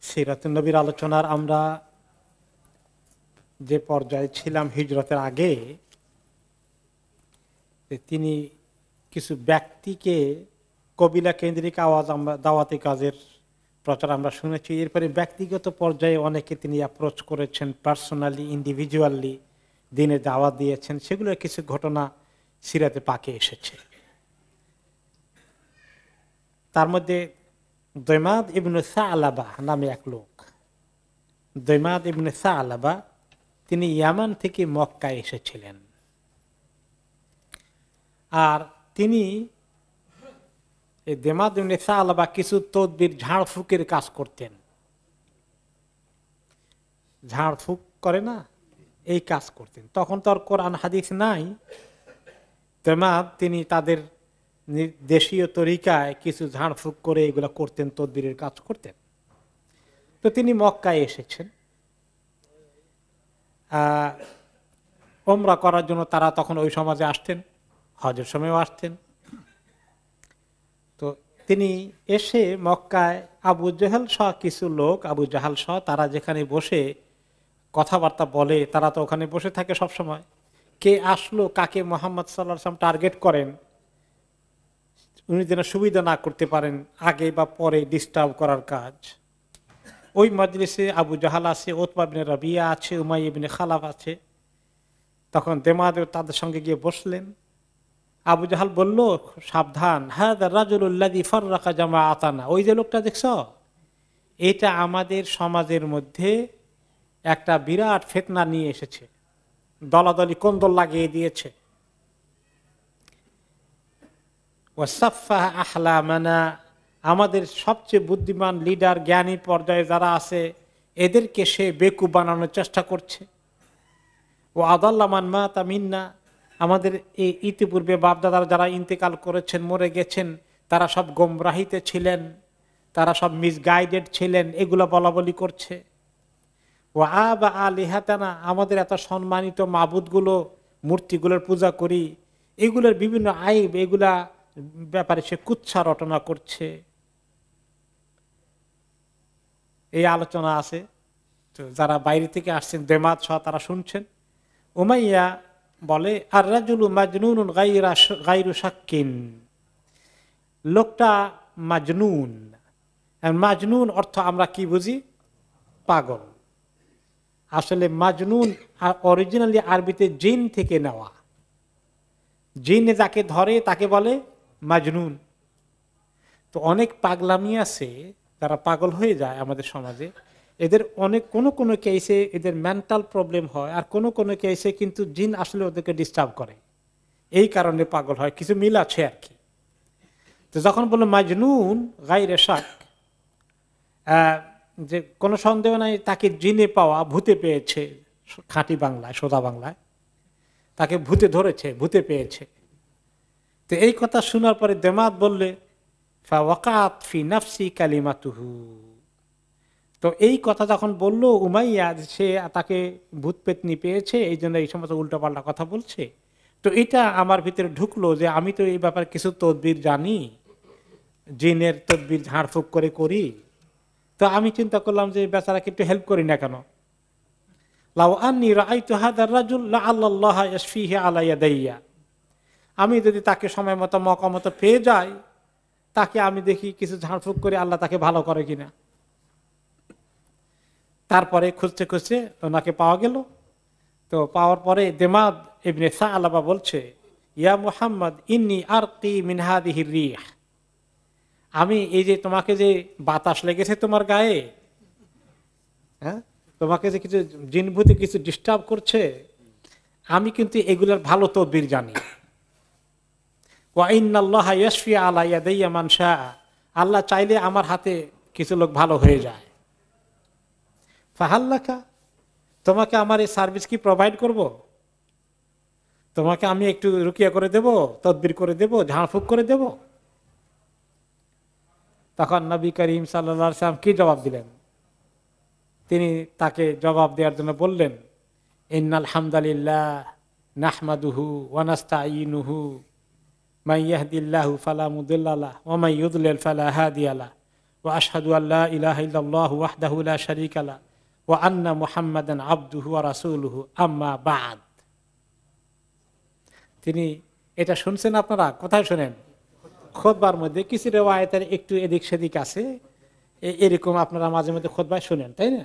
সিরাতুন নবীর আলোচনার আমরা যে পর্যায়ে ছিলাম হিজরতের আগে, যে তিনি কিছু ব্যক্তিকে কবিলা কেন্দ্রিক আওয়াজ আমরা দাওয়াতি কাজের প্রচার আমরা শুনেছি। এরপরে ব্যক্তিগত পর্যায়ে অনেকে তিনি অ্যাপ্রোচ করেছেন, পার্সোনালি ইন্ডিভিজুয়ালি দিনে দাওয়াত দিয়েছেন। সেগুলোর কিছু ঘটনা সিরাতে পাকে এসেছে। তার মধ্যে দৈমাদ ইবনে সাআলাবা নামে এক লোক, দৈমাদ ইবনে সাআলাবা, তিনি ইয়ামান থেকে মক্কায় এসেছিলেন। আর তিনি এই দৈমাদ ইবনে সাআলাবা কিছু তদবির ঝাড়ফুঁকের কাজ করতেন। ঝাড়ফুঁক করে না, এই কাজ করতেন। তখন তো আর কোরআন হাদিস নাই। দৈমাদ তিনি তাদের দেশীয় তরিকায় কিছু ঝাড়ফুঁক করে এগুলা করতেন, তদবিরের কাজ করতেন। তো তিনি মক্কায় এসেছেন ওমরা করার জন্য। তারা তখন ওই সমাজে আসতেন, হজের সময়ও আসতেন। তো তিনি এসে মক্কায় আবু জেহেল সহ কিছু লোক, আবু জাহাল সহ, তারা যেখানে বসে কথাবার্তা বলে, তারা তো ওখানে বসে থাকে সব সময়। কে আসলো, কাকে মুহাম্মদ সাল্লাল্লাহু আলাইহি ওয়াসাল্লাম টার্গেট করেন, উনি যেন সুবিধা না করতে পারেন আগে বা পরে ডিস্টার্ব করার কাজ। ওই মজলিসে আবু জাহাল আছে, উতবা ইবনে রাবিয়া আছে, উমাইয়া ইবনে খালাফ আছে। তখন দেমাদ তাদের সঙ্গে গিয়ে বসলেন। আবু জাহাল বলল, সাবধান, হাযা রাজুলুল্লাযী ফাররাকা জামাআতানা, ওই যে লোকটা দেখছো, এটা আমাদের সমাজের মধ্যে একটা বিরাট ফিতনা নিয়ে এসেছে, দলাদলি কোন্দল লাগিয়ে দিয়েছে। ওয়াসাফফাহা আহলামানা, আমাদের সবচেয়ে বুদ্ধিমান লিডার, জ্ঞানী পর্যায়ে যারা আছে, এদেরকে সে বেকুব বানানোর চেষ্টা করছে। ও আদাল্লা মান মাতা মিন্না, আমাদের এই ইতিপূর্বে বাপদাদারা যারা ইন্তেকাল করেছেন, মরে গেছেন, তারা সব গোমরাহিতে ছিলেন, তারা সব মিসগাইডেড ছিলেন, এগুলো বলাবলি করছে। ও আবা আলিহাতানা, আমাদের এত সম্মানিত মাবুদগুলো, মূর্তিগুলোর পূজা করি, এগুলোর বিভিন্ন আইব, এগুলা ব্যাপারে সে কুৎসা রটনা করছে। এই আলোচনা আছে। তো যারা বাইরে থেকে আসছেন, দেমাদ সহ, তারা শুনছেন। উমাইয়া বলে, আর রাজুলু মাজনুন গায়রু শাক্কিন, লোকটা মাজনুন। মাজনুন অর্থ আমরা কি বুঝি? পাগল। আসলে মাজনুন অরিজিনালি আরবিতে জিন থেকে নেওয়া। জিন যাকে ধরে তাকে বলে মাজনুন। তো অনেক পাগলামি আছে, যারা পাগল হয়ে যায় আমাদের সমাজে। এদের অনেক কোনো কেসে এদের মেন্টাল প্রবলেম হয়, আর কোনো কেসে কিন্তু জিন আসলে ওদেরকে ডিস্টার্ব করে, এই কারণে পাগল হয়। কিছু মিল আছে আর কি। তো যখন বললো মাজনুন গায়রে শাক, যে কোনো সন্দেহ নাই তাকে জিনে পাওয়া, ভূতে পেয়েছে, খাঁটি বাংলায়, সোজা বাংলায়, তাকে ভূতে ধরেছে, ভূতে পেয়েছে। তো এই কথা শোনার পরে দেমাদ বললে, ফাওয়াকাত ফি নাফসি কালিমাতুহু, তো এই কথা যখন বললো উমাইয়া, সে তাকে ভূত পেতনি পেয়েছে, এই জন্য এই সমস্ত উল্টোপাল্টা কথা বলছে, তো এটা আমার ভিতরে ঢুকলো যে আমি তো এই ব্যাপারে কিছু তদবির জানি, জিনের তদবির ঝাড়ফুঁক করে করি। তো আমি চিন্তা করলাম যে বেচারাকে একটু হেল্প করি না কেন। লাউ আন্নী রাআইতু হাযার রাজুল লাআল্লাল্লাহা ইয়াশফিহি আলা ইয়াদাইয়া, আমি যদি তাকে সময় মতো মওকা মতো পেয়ে যাই, তাকে আমি দেখি কিছু ঝাড়ফুঁক করে আল্লাহ তাকে ভালো করে কিনা। তারপরে খুঁজতে খুঁজতে ওনাকে পাওয়া গেল। তো পাওয়ার পরে দেমাদ ইবনে সাআলাবা বলছে, ইয়া মুহাম্মদ ইন্নী আরকি মিন হাযিহির রিহ, আমি এই যে তোমাকে যে বাতাস লেগেছে তোমার গায়ে, হ্যাঁ, তোমাকে যে কিছু জিনভূতে কিছু ডিস্টার্ব করছে, আমি কিন্তু এগুলোর ভালো তদবির জানি। ওয়া ইন্নাল্লাহা ইয়াশফি আলা ইয়াদাইয়া মান শাআ, আল্লাহ চাইলে আমার হাতে কিছু লোক ভালো হয়ে যায়। ফাহাল্লাকা, তোমাকে আমার এই সার্ভিস কি প্রোভাইড করব? তোমাকে আমি একটু রুকিয়া করে দেব, তদবির করে দেব, ঝাড়ফুঁক করে দেব। তখন নবী করিম সাল্লাল্লাহু আলাইহি ওয়াসাল্লাম কি জবাব দিলেন? তিনি তাকে জবাব দেওয়ার জন্য বললেন, ইন্নাল হামদালিল্লাহ নাহমাদুহু ওয়া নাস্তাঈনুহু মান ইয়াহদিল্লাহু ফালা মুদিল্লা লাহু ওয়া মান ইউদ্লিল ফালা হাদিয়া লাহু ওয়া আশহাদু আল্লা ইলাহা ইল্লাল্লাহু ওয়াহদাহু লা শারীকা লাহু ওয়া আন্না মুহাম্মাদান আবদুহু ওয়া রাসূলুহু আম্মা বা'দ। তিনি এটা শুনছেন, আপনারা কোথায় শোনেন? খুতবার মধ্যে। কিছু রিওয়ায়াতের একটু এদিক সেদিক আছে, এরকম আপনারা মাঝে মধ্যে খুতবায় শুনেন, তাই না?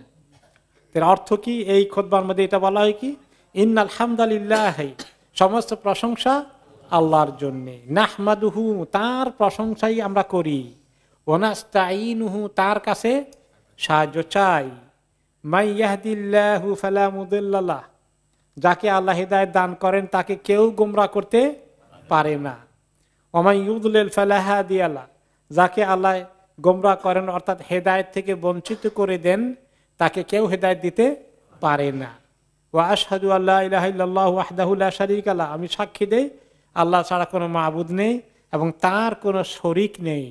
এর অর্থ কি? এই খুতবার মধ্যে এটা বলা হয় কি, ইন্নাল হামদালিল্লাহ, সমস্ত প্রশংসা আল্লাহর জন্য, নাহমাদুহু, তার প্রশংসাই আমরা করি, ওয়া নাস্তাঈনুহু, তার কাছে সাহায্য চাই, মাই ইয়াহদিল্লাহু ফালা মুদিল্লা লাহ, যাকে আল্লাহ হিদায়াত দান করেন তাকে কেউ গোমরাহ করতে পারে না, ওয়া মান ইউদ্লিল ফালা হাদিয়া লাহ, যাকে আল্লাহ গোমরাহ করেন অর্থাৎ হেদায়েত থেকে বঞ্চিত করে দেন তাকে কেউ হেদায়েত দিতে পারে না। ওয়া আশহাদু আল্লা ইলাহা ইল্লাল্লাহু ওয়াহদাহু লা শারীকা লাহু, আমি সাক্ষী দেই আল্লাহ ছাড়া কোনো মাবুদ নেই এবং তার কোনো শরীক নেই।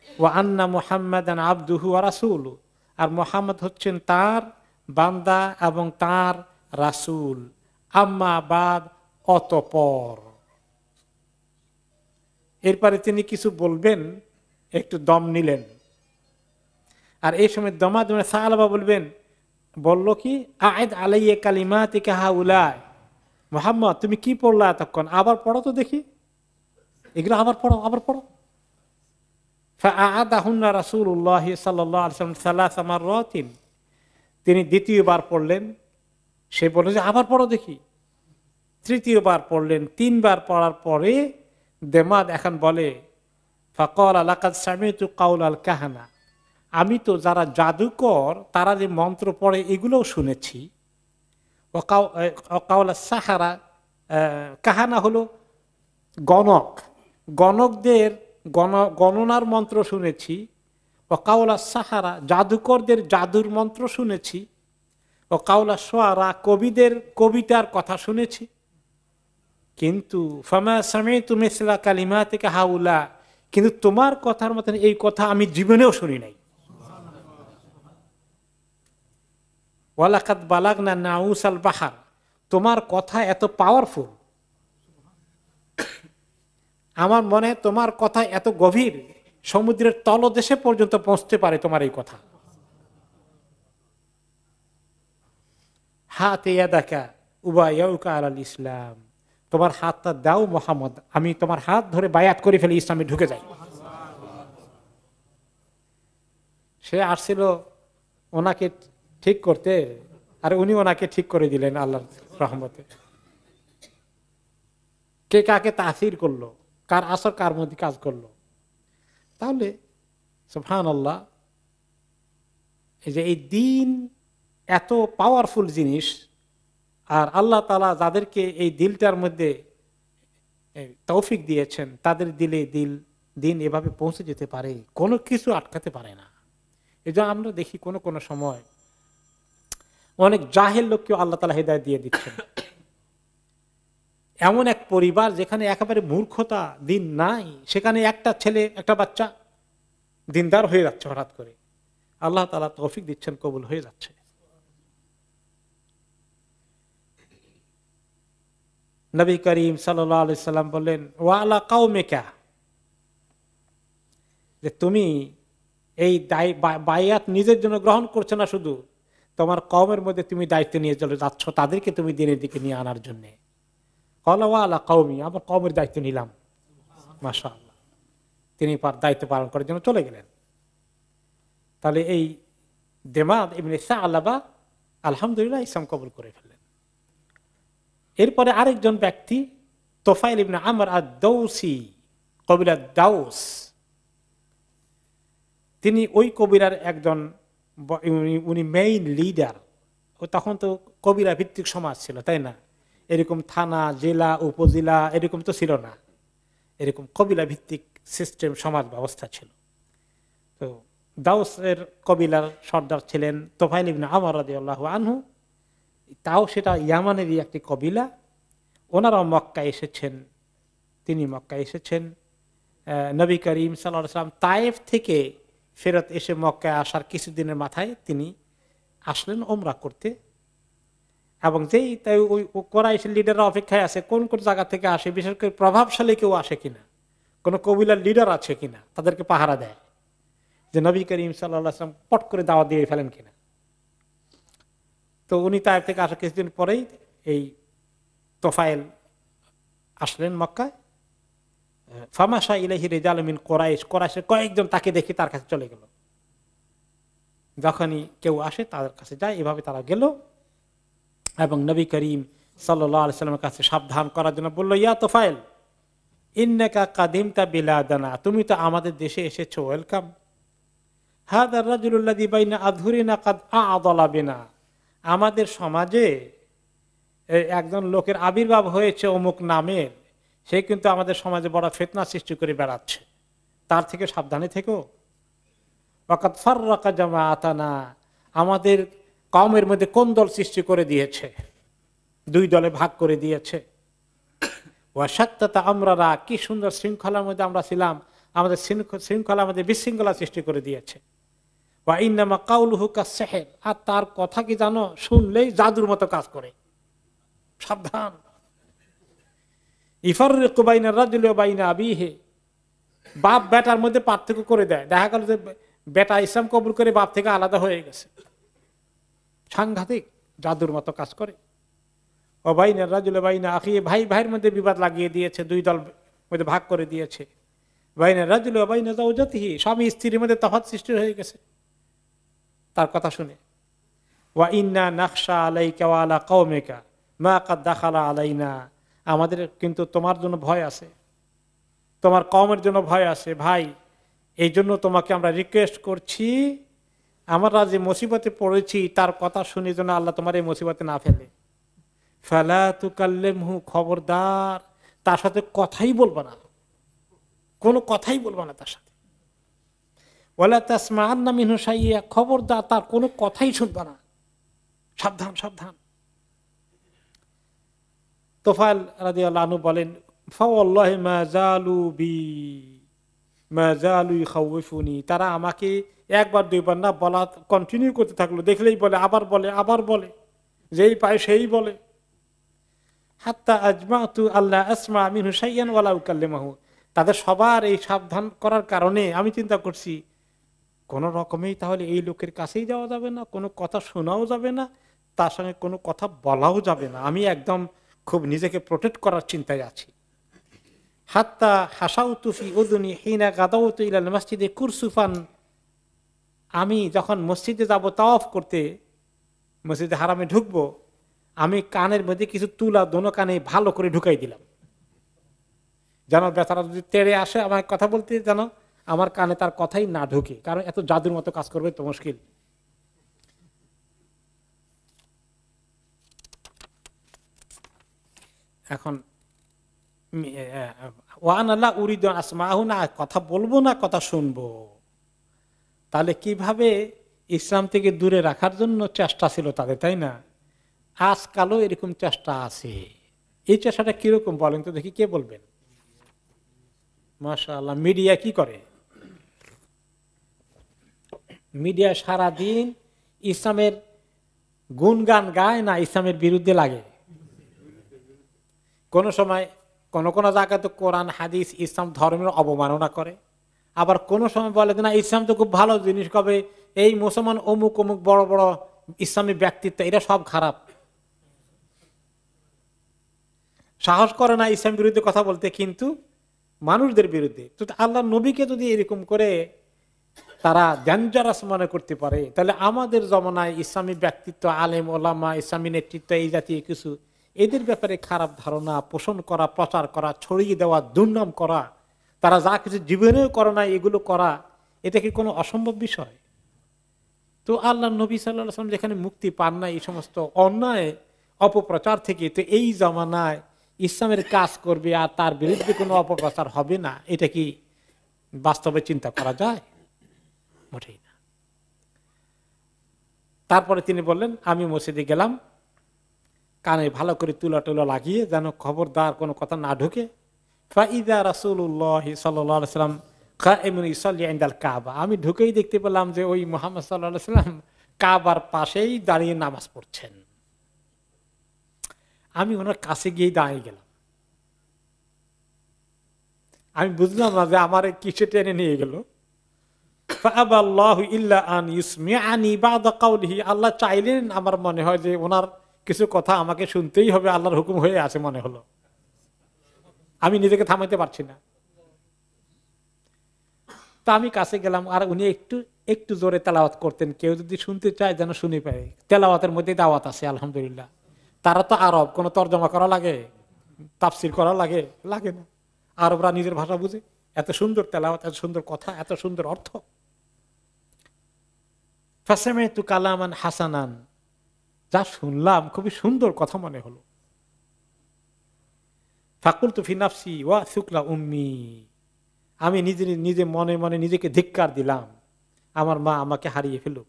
ওয়া আন্না মুহাম্মাদান আবদুহু ওয়া রাসূলুহু, আর মুহাম্মদ হচ্ছেন তার বান্দা এবং তার রাসূল। আম্মা বাদ, অতঃপর। এরপরে তিনি কিছু বলবেন, একটু দম নিলেন, আর এই সময় দমা দমে সাহাবা বলবেন, বলল কি, আয়েদ আলাইয়া কালিমাতিকা হাউলাই, মুহাম্মদ তুমি কি পড়লা এতক্ষণ, আবার পড়ো তো দেখি, এগুলো আবার পড়ো, আবার পড়ো। ফাআদাহুন্না রাসূলুল্লাহ সাল্লাল্লাহু আলাইহি ওয়াসাল্লাম সালাসা মাররাতিন, তিনি দ্বিতীয়বার পড়লেন, সে বলল যে আবার পড়ো দেখি, তৃতীয়বার পড়লেন, তিনবার পড়ার পরে দেমাদ এখন বলে, ফাকালা লাকাদ সামি'তু কাওলাল কাহানা, আমি তো যারা জাদুকর তারা যে মন্ত্র পড়ে এগুলোও শুনেছি, কাওলা সাহারা, কাহানা হলো গণক, গণকদের গণনার মন্ত্র শুনেছি, ও কাওলা সাহারা, জাদুকরদের জাদুর মন্ত্র শুনেছি, ও কাওলা শুআরা, কবিদের কবিতার কথা শুনেছি, কিন্তু ফামা সামি'তু মিসলা কালিমাতিকা হাউলা, কিন্তু তোমার কথার মতন এই কথা আমি জীবনেও শুনি নাই। ওয়ালাকাদ বালাগনা নাউসাল বাহার, তোমার কথা এত পাওয়ারফুল, আমার মনে তোমার কথা এত গভীর, সমুদ্রের তলদেশে পর্যন্ত পৌঁছতে পারে তোমার এই কথা। হাতে ইয়াদাকা উবায়াউকা আলাল ইসলাম, তোমার হাতটা দাও মুহাম্মদ, আমি তোমার হাত ধরে বায়াত করে ফেলি, ইসলামে ঢুকে যাই। সে আসছিল ওনাকে ঠিক করতে, আর উনি ওনাকে ঠিক করে দিলেন আল্লাহর রহমতে। কে কাকে তাসির করলো, কার আসর কার মধ্যে কাজ করলো। তাহলে সুবহানাল্লাহ, এই যে এই দিন এত পাওয়ারফুল জিনিস, আর আল্লাহ তাআলা যাদেরকে এই দিলটার মধ্যে তৌফিক দিয়েছেন তাদের দিলে দিন এভাবে পৌঁছে যেতে পারে, কোনো কিছু আটকাতে পারে না। এই জন্য আমরা দেখি কোনো সময় অনেক জাহেল লোককেও আল্লাহ তাআলা হিদায়াত দিয়ে দিচ্ছেন। এমন এক পরিবার যেখানে একেবারে মূর্খতা, দিন নাই, সেখানে একটা ছেলে একটা বাচ্চা দিনদার হয়ে যাচ্ছে হঠাৎ করে, আল্লাহ তাআলা তৌফিক দিচ্ছেন, কবুল হয়ে যাচ্ছে। নবী করিম সাল্লাল্লাহু আলাইহি সাল্লাম বললেন, ওয়া আলা কাওমিকা, যে তুমি এই বায়াত নিজের জন্য গ্রহণ করছো না, শুধু তোমার কওমের মধ্যে তুমি দায়িত্ব নিয়ে চলে যাচ্ছ, তাদেরকে তুমি দিনের দিকে নিয়ে আনার জন্য। ক্বালা ওয়া আলা কওমি, আমার কওমের দায়িত্ব নিলাম। মাশাআল্লাহ, তিনি দায়িত্ব পালন করার জন্য চলে গেলেন। তাহলে এই দেমাদ ইবনে সা'লাবা আলহামদুলিল্লাহ ইসলাম কবুল করে ফেললেন। এরপরে আরেকজন ব্যক্তি তোফাইল ইবনে আমর আদ-দাউসি, কবিলা দাউস, তিনি ওই কবিরার একজন, উনি মেইন লিডার। তখন তো কবিরা ভিত্তিক সমাজ ছিল, তাই না? এরকম থানা, জেলা, উপজেলা এরকম তো ছিল না, এরকম কবিলা ভিত্তিক সিস্টেম, সমাজ ব্যবস্থা ছিল। তো দাউসের কবিলার সর্দার ছিলেন তোফাইল ইবনে আমর রাদিয়াল্লাহু আনহু, তাও সেটা ইয়ামানেরই একটি কবিলা। ওনারাও মক্কায় এসেছেন, তিনি মক্কায় এসেছেন। নবী করিম সাল্লাল্লাহু আলাইহি ওয়াসাল্লাম তায়েফ থেকে ফেরত এসে মক্কায় আসার কিছুদিনের মাথায় তিনি আসলেন ওমরা করতে। এবং যেই তাই ওই কুরাইশের লিডাররা অপেক্ষায় আছে কোন কোন জায়গা থেকে আসে, বিশেষ করে প্রভাবশালী কেউ আসে কিনা, কোন কবিলার লিডার আছে কিনা, তাদেরকে পাহারা দেয়। যে নবী করিম সাল্লাল্লাহু আলাইহি ওয়াসাল্লাম পট করে দাওয়াত দিয়ে ফেলেন কিনা। তো উনি তায়েফ থেকে আসা কিছুদিন পরেই এই তোফায়েল আসলেন মক্কায়। ফামাশা ইলাইহি রিজালুম মিন কুরাইশ, কুরাইশের কয়েকজন তাকে দেখে তার কাছে চলে গেল। যখনই কেউ আসে তাদের কাছে যায়, এভাবে তারা গেল এবং নবী করিম সাল্লাল্লাহু আলাইহি ওয়াসাল্লামের কাছে সাবধান করার জন্য বলল, ইয়া তোফায়েল ইন্নাকা কাদিমতা বিলাদানা, তুমি তো আমাদের দেশে এসেছো, ওয়েলকাম। হাদার রাজুলুল্লাযী বাইনা আযহুরিনা কাদ আ'যালা বিনা, আমাদের সমাজে একজন লোকের আবির্ভাব হয়েছে অমুক নামের, সে কিন্তু আমাদের সমাজে বড় ফিতনা সৃষ্টি করে বেড়াচ্ছে, তার থেকে সাবধানে থেকো। ওয়াকাদ ফাররাকা জামাআতানা, আমাদের কওমের মধ্যে কোন্দল সৃষ্টি করে দিয়েছে, দুই দলে ভাগ করে দিয়েছে। ওয়া শাত্তাতা আমরানা, কি সুন্দর শৃঙ্খলার মধ্যে আমরা ছিলাম, আমাদের শৃঙ্খলা আমাদের বিশৃঙ্খলা সৃষ্টি করে দিয়েছে। ওয়া ইন্নামা কাউলুহু কাসসিহর, আর তার কথা কি জানো, শুনলেই জাদুর মতো কাজ করে, সাবধান। ইফাররিকু বাইনার রাজুলি ওয়া বাইনা আবিহি, বাপ বেটার মধ্যে পার্থক্য করে দেয়। দেখা গেল যে বেটা ইসলাম কবুল করে বাপ থেকে আলাদা হয়ে গেছে, সাংঘাতিক জাদুর মতো কাজ করে। ও বাইনার রাজুলি বাইনা আখি, ভাই ভাইয়ের মধ্যে বিবাদ লাগিয়ে দিয়েছে, দুই দল মধ্যে ভাগ করে দিয়েছে। বাইনার রাজুলি ওয়া বাইনা যাওজাতিহি, স্বামী স্ত্রীর মধ্যে তফাৎ সৃষ্টি হয়ে গেছে তার কথা শুনে। ওয়া ইন্না নাখশা আলাইকা ওয়া আলা কওমিকা মা কাদ দাখালা আলাইনা, আমাদের কিন্তু তোমার জন্য ভয় আছে, তোমার কওমের জন্য ভয় আছে ভাই, এই জন্য তোমাকে আমরা রিকোয়েস্ট করছি, আমরা যে মুসিবতে পড়েছি তার কথা শুনে যেন আল্লাহ তোমার এই মুসিবতে না ফেলে। ফালা তুকাল্লিমহু, খবরদার তার সাথে কথাই বলবা না, কোনো কথাই বলবা না তার সাথে। ওয়ালা তাসমাআন্না মিনহু শাইয়া, খবরদার তার কোনো কথাই শুনবা না, সাবধান সাবধান। তোফায়েল রাদিয়াল্লাহু আনহু বলেন, ফাওয়াল্লাহি মা জালু বি মা জালু ইখাউফুনি, তারা আমাকে একবার দুইবার না বলা কন্টিনিউ করতে থাকলো, দেখলেই বলে, আবার বলে, আবার বলে, যেই পায় সেই বলে। হাত্তা আজমাতু আল্লাহ আসমা মিনহু শাইয়ান ওয়ালা উকাল্লিমাহু, তাদের সবার এই সাবধান করার কারণে আমি চিন্তা করছি কোন রকমেই তাহলে এই লোকের কাছেই যাওয়া যাবে না, কোনো কথা শোনাও যাবে না, তার সঙ্গে কোনো কথা বলাও যাবে না। আমি একদম খুব নিজেকে প্রোটেক্ট করার চিন্তায় আছি। হাত্তা হাসাউতু ফি উযুনি হিনা গাদাউতু ইলাল মসজিদে কুরসুফান, আমি যখন মসজিদে যাব তাওয়াফ করতে, মসজিদে হারামে ঢুকবো, আমি কানের মধ্যে কিছু তুলা দোনো কানে ভালো করে ঢুকাই দিলাম, যেন বেচারা যদি তেড়ে আসে আমার কথা বলতে, যেন আমার কানে তার কথাই না ঢুকে, কারণ এত জাদুর মতো কাজ করবে তো মুশকিল। এখন ওয়ান আল্লাহ উরিদ আসমাহু, না কথা বলবো না কথা শুনবো। তাহলে কিভাবে ইসলাম থেকে দূরে রাখার জন্য চেষ্টা ছিল তাদের, তাই না? আজকালও এরকম চেষ্টা আছে। এই চেষ্টাটা কিরকম বলেন তো দেখি, কে বলবেন? মাশাআল্লাহ, মিডিয়া কি করে? মিডিয়া সারাদিন ইসলামের গুণগান গায় না ইসলামের বিরুদ্ধে লাগে। কোন সময় কোন কোন জায়গায় তো কোরআন হাদিস ইসলাম ধর্মের অবমাননা করে, আবার কোন সময় বলে না ইসলাম তো খুব ভালো জিনিস, কবে এই মুসলমান অমুক অমুক বড় বড় ইসলামী ব্যক্তিত্ব এরা সব খারাপ, সাহস করে না ইসলাম বিরুদ্ধে কথা বলতে, কিন্তু মানুষদের বিরুদ্ধে। তো আল্লাহ নবীকে যদি এরকম করে তারা ডেঞ্জারাস মনে করতে পারে, তাহলে আমাদের জমানায় ইসলামী ব্যক্তিত্ব, আলেম ওলামা, ইসলামী নেতৃত্ব, এই জাতীয় কিছু এদের ব্যাপারে খারাপ ধারণা পোষণ করা, প্রচার করা, ছড়িয়ে দেওয়া, দুর্নাম করা, তারা যা কিছু জীবনেও করে না এগুলো করা, এটা কি কোনো অসম্ভব বিষয়? তো আল্লাহ নবী সাল্লাল্লাহু আলাইহি ওয়াসাল্লাম যেখানে মুক্তি পান না এই সমস্ত অন্যায় অপপ্রচার থেকে, তো এই জামানায় ইসলামের কাজ করবে আর তার বিরুদ্ধে কোনো অপপ্রচার হবে না, এটা কি বাস্তবে চিন্তা করা যায়? মোটেই না। তারপরে তিনি বললেন, আমি মসজিদে গেলাম, কানে ভালো করে তুলা টুলা লাগিয়ে যেন খবরদার কোনো কথা না ঢুকে। ফাইদা রাসূলুল্লাহ সাল্লাল্লাহু আলাইহি ওয়াসাল্লাম কাইমুন ইসাল্লি ইনদাল কাবা, আমি ঢুকেই দেখতে পেলাম যে ওই মুহাম্মদ সাল্লাল্লাহু আলাইহি ওয়াসাল্লাম কাবার পাশেই দাঁড়িয়ে নামাজ পড়ছেন। আমি ওনার কাছে গিয়ে দাঁড়িয়ে গেলাম। আমি বুঝলাম না যে আমার কিসে টেনে নিয়ে গেল। ফাআবাল্লাহু ইল্লা আন ইউসমিআনি বা'দা কাওলিহি, আল্লাহ চাইলেন, আমার মনে হয় যে ওনার কিছু কথা আমাকে শুনতেই হবে, আল্লাহর হুকুম হয়ে আছে মনে হলো, আমি নিজেকে থামাইতে পারছি না। তা আমি কাছে গেলাম, আর উনি একটু একটু জোরে তেলাওয়াত করতেন, কেউ যদি শুনতে চায় যেন শুনে পায়। তেলাওয়াতের মধ্যে দাওয়াত আছে আলহামদুলিল্লাহ। তারা তো আরব, কোনো তর্জমা করা লাগে, তাফসির করা লাগে? লাগে না। আরবরা নিজের ভাষা বুঝে, এত সুন্দর তেলাওয়াত, এত সুন্দর কথা, এত সুন্দর অর্থ। ফাসামি'তু কালামান হাসানান, যা শুনলাম খুবই সুন্দর কথা মনে হলো। ফাকুলতু ফি নাফসি ওয়া সুকলা উম্মি, আমি নিজে মনে মনে নিজেকে ধিক্কার দিলাম, আমার মা আমাকে হারিয়ে ফেলুক,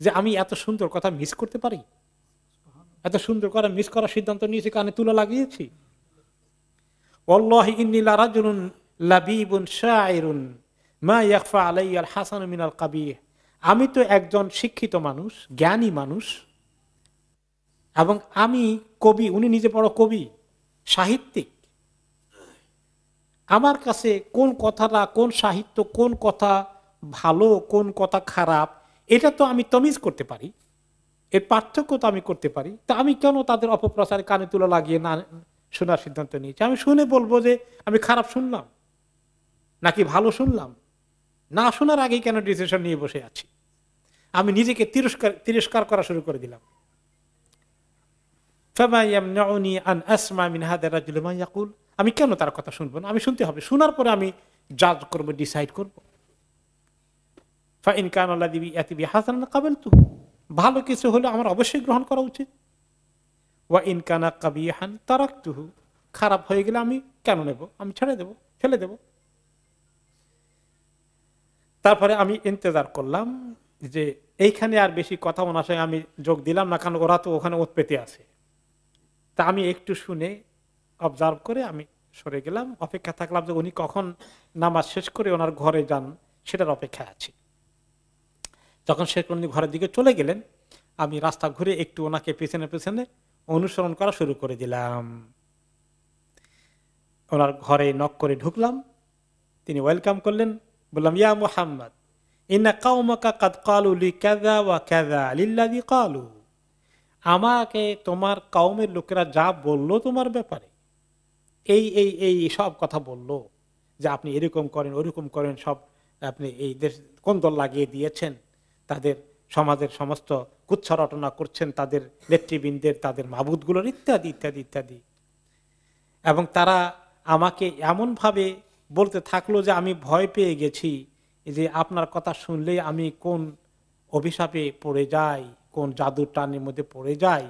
যে আমি এত সুন্দর কথা মিস করতে পারি, এত সুন্দর করে মিস করার সিদ্ধান্ত নিয়েছি, কানে তুলা লাগিয়েছি। ওয়াল্লাহি ইন্নী লারাজুলুন লাবিবুন শাইরুন মা ইয়াখফা আলাইয়া আল হাসানু মিনাল কাবিহ, আমি তো একজন শিক্ষিত মানুষ, জ্ঞানী মানুষ, এবং আমি কবি। উনি নিজে বড় কবি, সাহিত্যিক। আমার কাছে কোন কথাটা, কোন সাহিত্য, কোন কথা ভালো, কোন কথা খারাপ, এটা তো আমি তমিজ করতে পারি, এর পার্থক্য তো আমি করতে পারি। তা আমি কেন তাদের অপপ্রচারে কানে তুলা লাগিয়ে না শোনার সিদ্ধান্ত নিয়েছি? আমি শুনে বলবো যে আমি খারাপ শুনলাম নাকি ভালো শুনলাম, না শোনার আগেই কেন ডিসিশন নিয়ে বসে আছি? আমি নিজেকে তিরস্কার করা শুরু করে দিলাম। আমি কেন তার কথা শুনবো না? আমি শুনতে হবে, শোনার পরে আমি জাজ করব, ডিসাইড করব। ভালো কিছু হলে আমার অবশ্যই গ্রহণ করা উচিত। ওয়া ইন কানা কাবিহান তারাকতুহু, খারাপ হয়ে গেলে আমি কেন নেব? আমি ছেড়ে দেব, ফেলে দেব। তারপরে আমি ইন্তজার করলাম যে এইখানে আর বেশি কথা ওনার সঙ্গে আমি যোগ দিলাম না, কারণ ওরা তো ওখানে ওত পেতে আছে। তা আমি একটু শুনে অবজার্ভ করে আমি সরে গেলাম, অপেক্ষা থাকলাম যে উনি কখন নামাজ শেষ করে ওনার ঘরে যান, সেটার অপেক্ষায় আছি। যখন সে উনি ঘরের দিকে চলে গেলেন, আমি রাস্তা ঘুরে একটু ওনাকে পেছনে পেছনে অনুসরণ করা শুরু করে দিলাম। ওনার ঘরে নক করে ঢুকলাম, তিনি ওয়েলকাম করলেন। বললাম, ইয়া মুহাম্মদ ইন্না কাওমাকা কাদ ক্বালু লিকাযা ওয়া কাযা লিল্লাযী ক্বালু, আমাকে তোমার কওমের লোকেরা যা বললো তোমার ব্যাপারে, এই এই এই সব কথা বললো, যে আপনি এরকম করেন, ওরকম করেন, সব আপনি এই দেশ কোন দল লাগিয়ে দিয়েছেন, তাদের সমাজের সমস্ত কুচ্ছা রটনা করছেন, তাদের নেতৃবৃন্দের, তাদের মাবুদগুলোর, ইত্যাদি ইত্যাদি ইত্যাদি। এবং তারা আমাকে এমন ভাবে বলতে থাকলো যে আমি ভয় পেয়ে গেছি যে আপনার কথা শুনলেই আমি কোন অভিশাপে পড়ে যাই, কোন জাদুর টানের মধ্যে পড়ে যাই।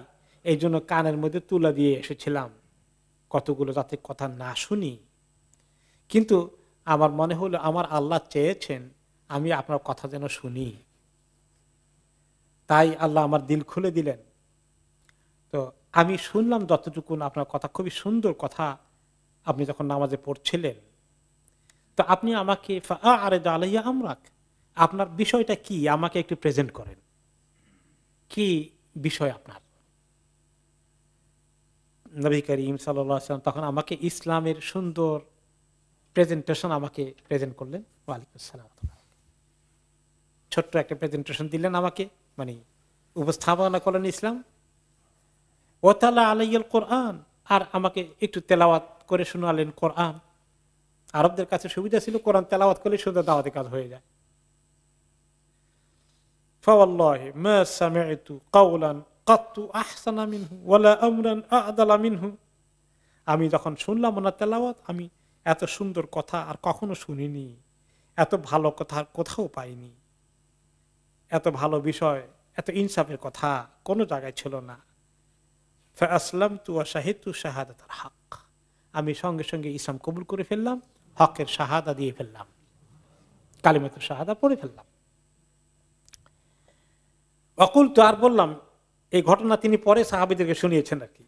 এই জন্য কানের মধ্যে তুলা দিয়ে এসেছিলাম কতগুলো, যাতে কথা না শুনি। কিন্তু আমার মনে হলো আমার আল্লাহ চেয়েছেন আমি আপনার কথা যেন শুনি, তাই আল্লাহ আমার দিল খুলে দিলেন। তো আমি শুনলাম যতটুকু আপনার কথা, খুবই সুন্দর কথা আপনি যখন নামাজে পড়ছিলেন। তো আপনি আমাকে আলাইয়া আমরাক, আপনার বিষয়টা কি, আমাকে একটু প্রেজেন্ট করেন, কি বিষয় আপনার? নবী করিম সাল্লাল্লাহু আলাইহি ওয়াসাল্লাম তখন আমাকে ইসলামের সুন্দর প্রেজেন্টেশন আমাকে প্রেজেন্ট করলেন। ওয়ালাইকুম আসসালাম, ছোট্ট একটা প্রেজেন্টেশন দিলেন আমাকে, মানে উপস্থাপনা করলেন ইসলাম। ওয়াতালা আলাইয়াল কোরআন, আর আমাকে একটু তেলাওয়াত করে শোনালেন কোরআন। আরবদের কাছে সুবিধা ছিল, কোরআন তেলাওয়াত করলে সুন্দর দাওয়াতের কাজ হয়ে যায়। ফাওয়াল্লাহি মা সামি'তু কাওলান কাত্তু আহসানা মিনহু ওয়ালা আমরান আ'দালা মিনহু, আমি যখন শুনলাম ওনার তেলাওয়াত, আমি এত সুন্দর কথা আর কখনো শুনিনি, এত ভালো কথা আর কোথাও পাইনি, এত ভালো বিষয়, এত ইনসাফের কথা কোনো জায়গায় ছিল না। ফাআসলামতু ওয়া শাহিদতু শাহাদাতাল হক, আমি সঙ্গে সঙ্গে ইসলাম কবুল করে ফেললাম, হকের শাহাদা দিয়ে ফেললাম, কালিমাতুশ শাহাদা পড়ে ফেললাম। অকুলতু, আর বললাম, এই ঘটনা তিনি পরে সাহাবীদেরকে শুনিয়েছেন আর কি।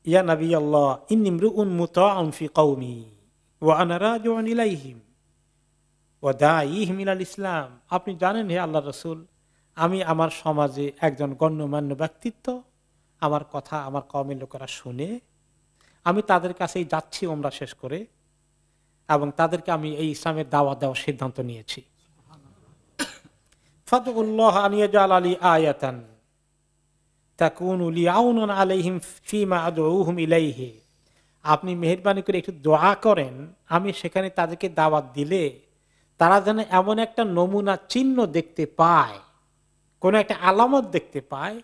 ইয়া নবী আল্লাহ ইন্নী ইমরুউন মুতাআউন ফি কওমি ওয়া আনা রাজিউন ইলাইহিম ওয়া দাঈহিম ইলাল ইসলাম, আপনি জানেন হে আল্লাহর রাসূল, আমি আমার সমাজে একজন গণ্যমান্য ব্যক্তিত্ব, আমার কথা আমার কওমের লোকেরা শুনে, আমি তাদের কাছেই যাচ্ছি ওমরা শেষ করে, এবং তাদেরকে আমি এই ইসলামের দাওয়াত দেওয়ার সিদ্ধান্ত নিয়েছি। ফাদউল্লাহ আন ইয়াজআল লি আয়াতান তাকুনু লিআউনান আলাইহিম ফীমা আদউহুম ইলাইহি। আপনি মেহেরবানি করে একটু দোয়া করেন, আমি সেখানে তাদেরকে দাওয়াত দিলে তারা যেন এমন একটা নমুনা চিহ্ন দেখতে পায়, কোন একটা আলামত দেখতে পায়,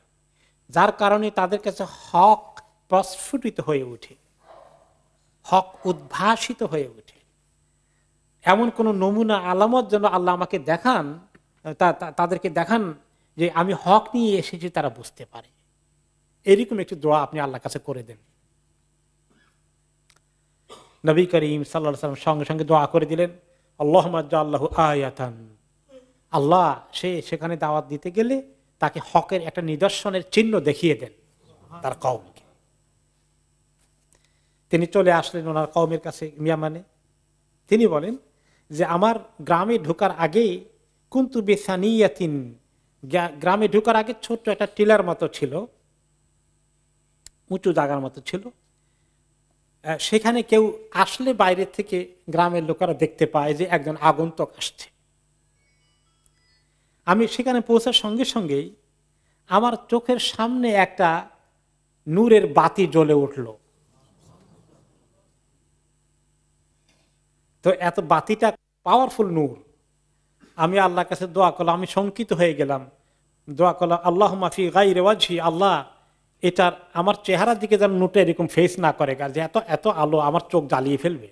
যার কারণে তাদের কাছে হক প্রস্ফুটিত হয়ে ওঠে, হক উদ্ভাসিত হয়ে ওঠে। এমন কোন নমুনা আলামত যেন আল্লাহ আমাকে দেখান, তাদেরকে দেখান যে আমি হক নিয়ে এসেছি, তারা বুঝতে পারে। এরকম একটু দোয়া আপনি আল্লাহর কাছে করে দেন। নবী করিম সাল্লাল্লাহু আলাইহি ওয়াসাল্লাম সঙ্গে সঙ্গে দোয়া করে দিলেন, আল্লাহুম্মা জাআলহু আয়াতান। আল্লাহ সেখানে দাওয়াত দিতে গেলে তাকে হকের একটা নিদর্শনের চিহ্ন দেখিয়ে দেন তার কওমকে। তিনি চলে আসলেন ওনার কওমের কাছে ইয়ামানে। তিনি বলেন যে আমার গ্রামে ঢোকার আগে কুনতু বিসানিয়াতিন, গ্রামে ঢোকার আগে ছোট্ট একটা টিলার মতো ছিল, উঁচু জায়গার মতো ছিল। সেখানে কেউ আসলে বাইরে থেকে গ্রামের লোকেরা দেখতে পায় যে একজন আগন্তুক আসছে। আমি সেখানে পৌঁছার সঙ্গে সঙ্গেই আমার চোখের সামনে একটা নূরের বাতি জ্বলে উঠল। তো এত বাতিটা পাওয়ারফুল নূর। আমি আল্লাহর কাছে দোয়া করলাম, আমি শঙ্কিত হয়ে গেলাম, দোয়া করলাম আল্লাহুম্মা ফি গায়রি ওয়াজহি, আল্লাহ এটার আমার চেহারার দিকে যেন নূরটা এরকম ফেস না করে, যে এত এত আলো আমার চোখ জ্বালিয়ে ফেলবে।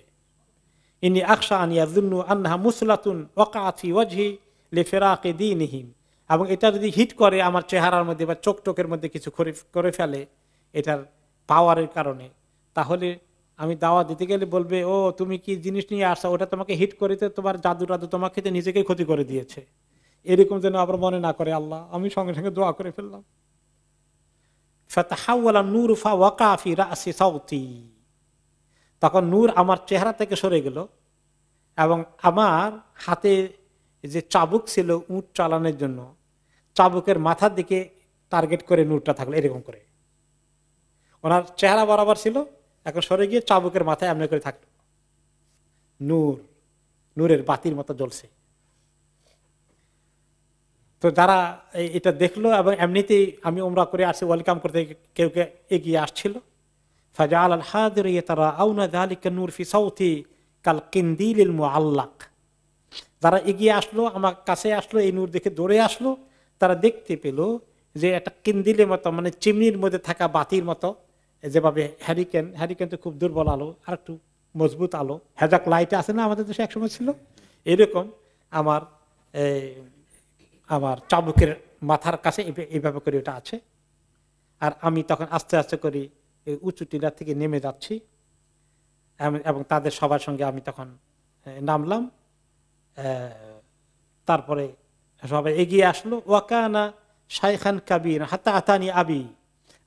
ইন্নী আখশা আন ইয়াযুন্নু আন্নাহা মুসলাতুন ওয়াকাআত ফি ওয়াজহি লিফিরাকি দীনিহিম। এবং এটা যদি হিট করে আমার চেহারার মধ্যে বা চোখ টোকের মধ্যে কিছু করে ফেলে এটার পাওয়ারের কারণে, তাহলে আমি দাওয়া দিতে গেলে বলবে, ও তুমি কি জিনিস নিয়ে আসা, ওটা তোমাকে হিট করেতে তোমার জাদু টাদু তোমাকে তো নিজেকে ক্ষতি করে দিয়েছে। এরকম যেন আবার মনে না করে আল্লাহ। আমি সঙ্গে সঙ্গে দোয়া করে ফেললাম। ফাতাহাওয়ালা নূর ফাওয়াকা ফি রাসি সাউতি। তখন নূর আমার চেহারা থেকে সরে গেল এবং আমার হাতে যে চাবুক ছিল উট চালানোর জন্য, চাবুকের মাথার দিকে টার্গেট করে নূরটা থাকলো এরকম করে। ওনার চেহারা বরাবর ছিল, এখন সরে গিয়ে চাবুকের মাথায় এমনি করে থাকলো। নূরের বাতির মতো জ্বলছে। তো যারা এটা দেখলো এবং এমনিতেই আমি উমরা করে আসছি, ওয়েলকাম করতে কেউ কে এগিয়ে আসছিল। ফাজাআল আল হাদির ইয়াতারাউনা যালিকা নূর ফি সাউতি কাল কিনদিলিল মুআল্লাক। যারা এগিয়ে আসলো, আমার কাছে আসলো, এই নূর দেখে দৌড়ে আসলো, তারা দেখতে পেল যে একটা কিন্দিলের মতো, মানে চিমনির মধ্যে থাকা বাতির মতো, যেভাবে হ্যারিকেন তো খুব দুর্বল আলো, আর একটু মজবুত আলো, হ্যাজাক লাইট আছে না আমাদের দেশে একসময় ছিল, এরকম আমার চাবুকের মাথার কাছে এইভাবে করে ওটা আছে। আর আমি তখন আস্তে আস্তে করে এই উঁচু টিলা থেকে নেমে যাচ্ছি এবং তাদের সবার সঙ্গে আমি তখন নামলাম। তারপরে সবাই এগিয়ে আসলো। ওয়াকানা শাইখান কাবীর হাত্তা আতানি আবি।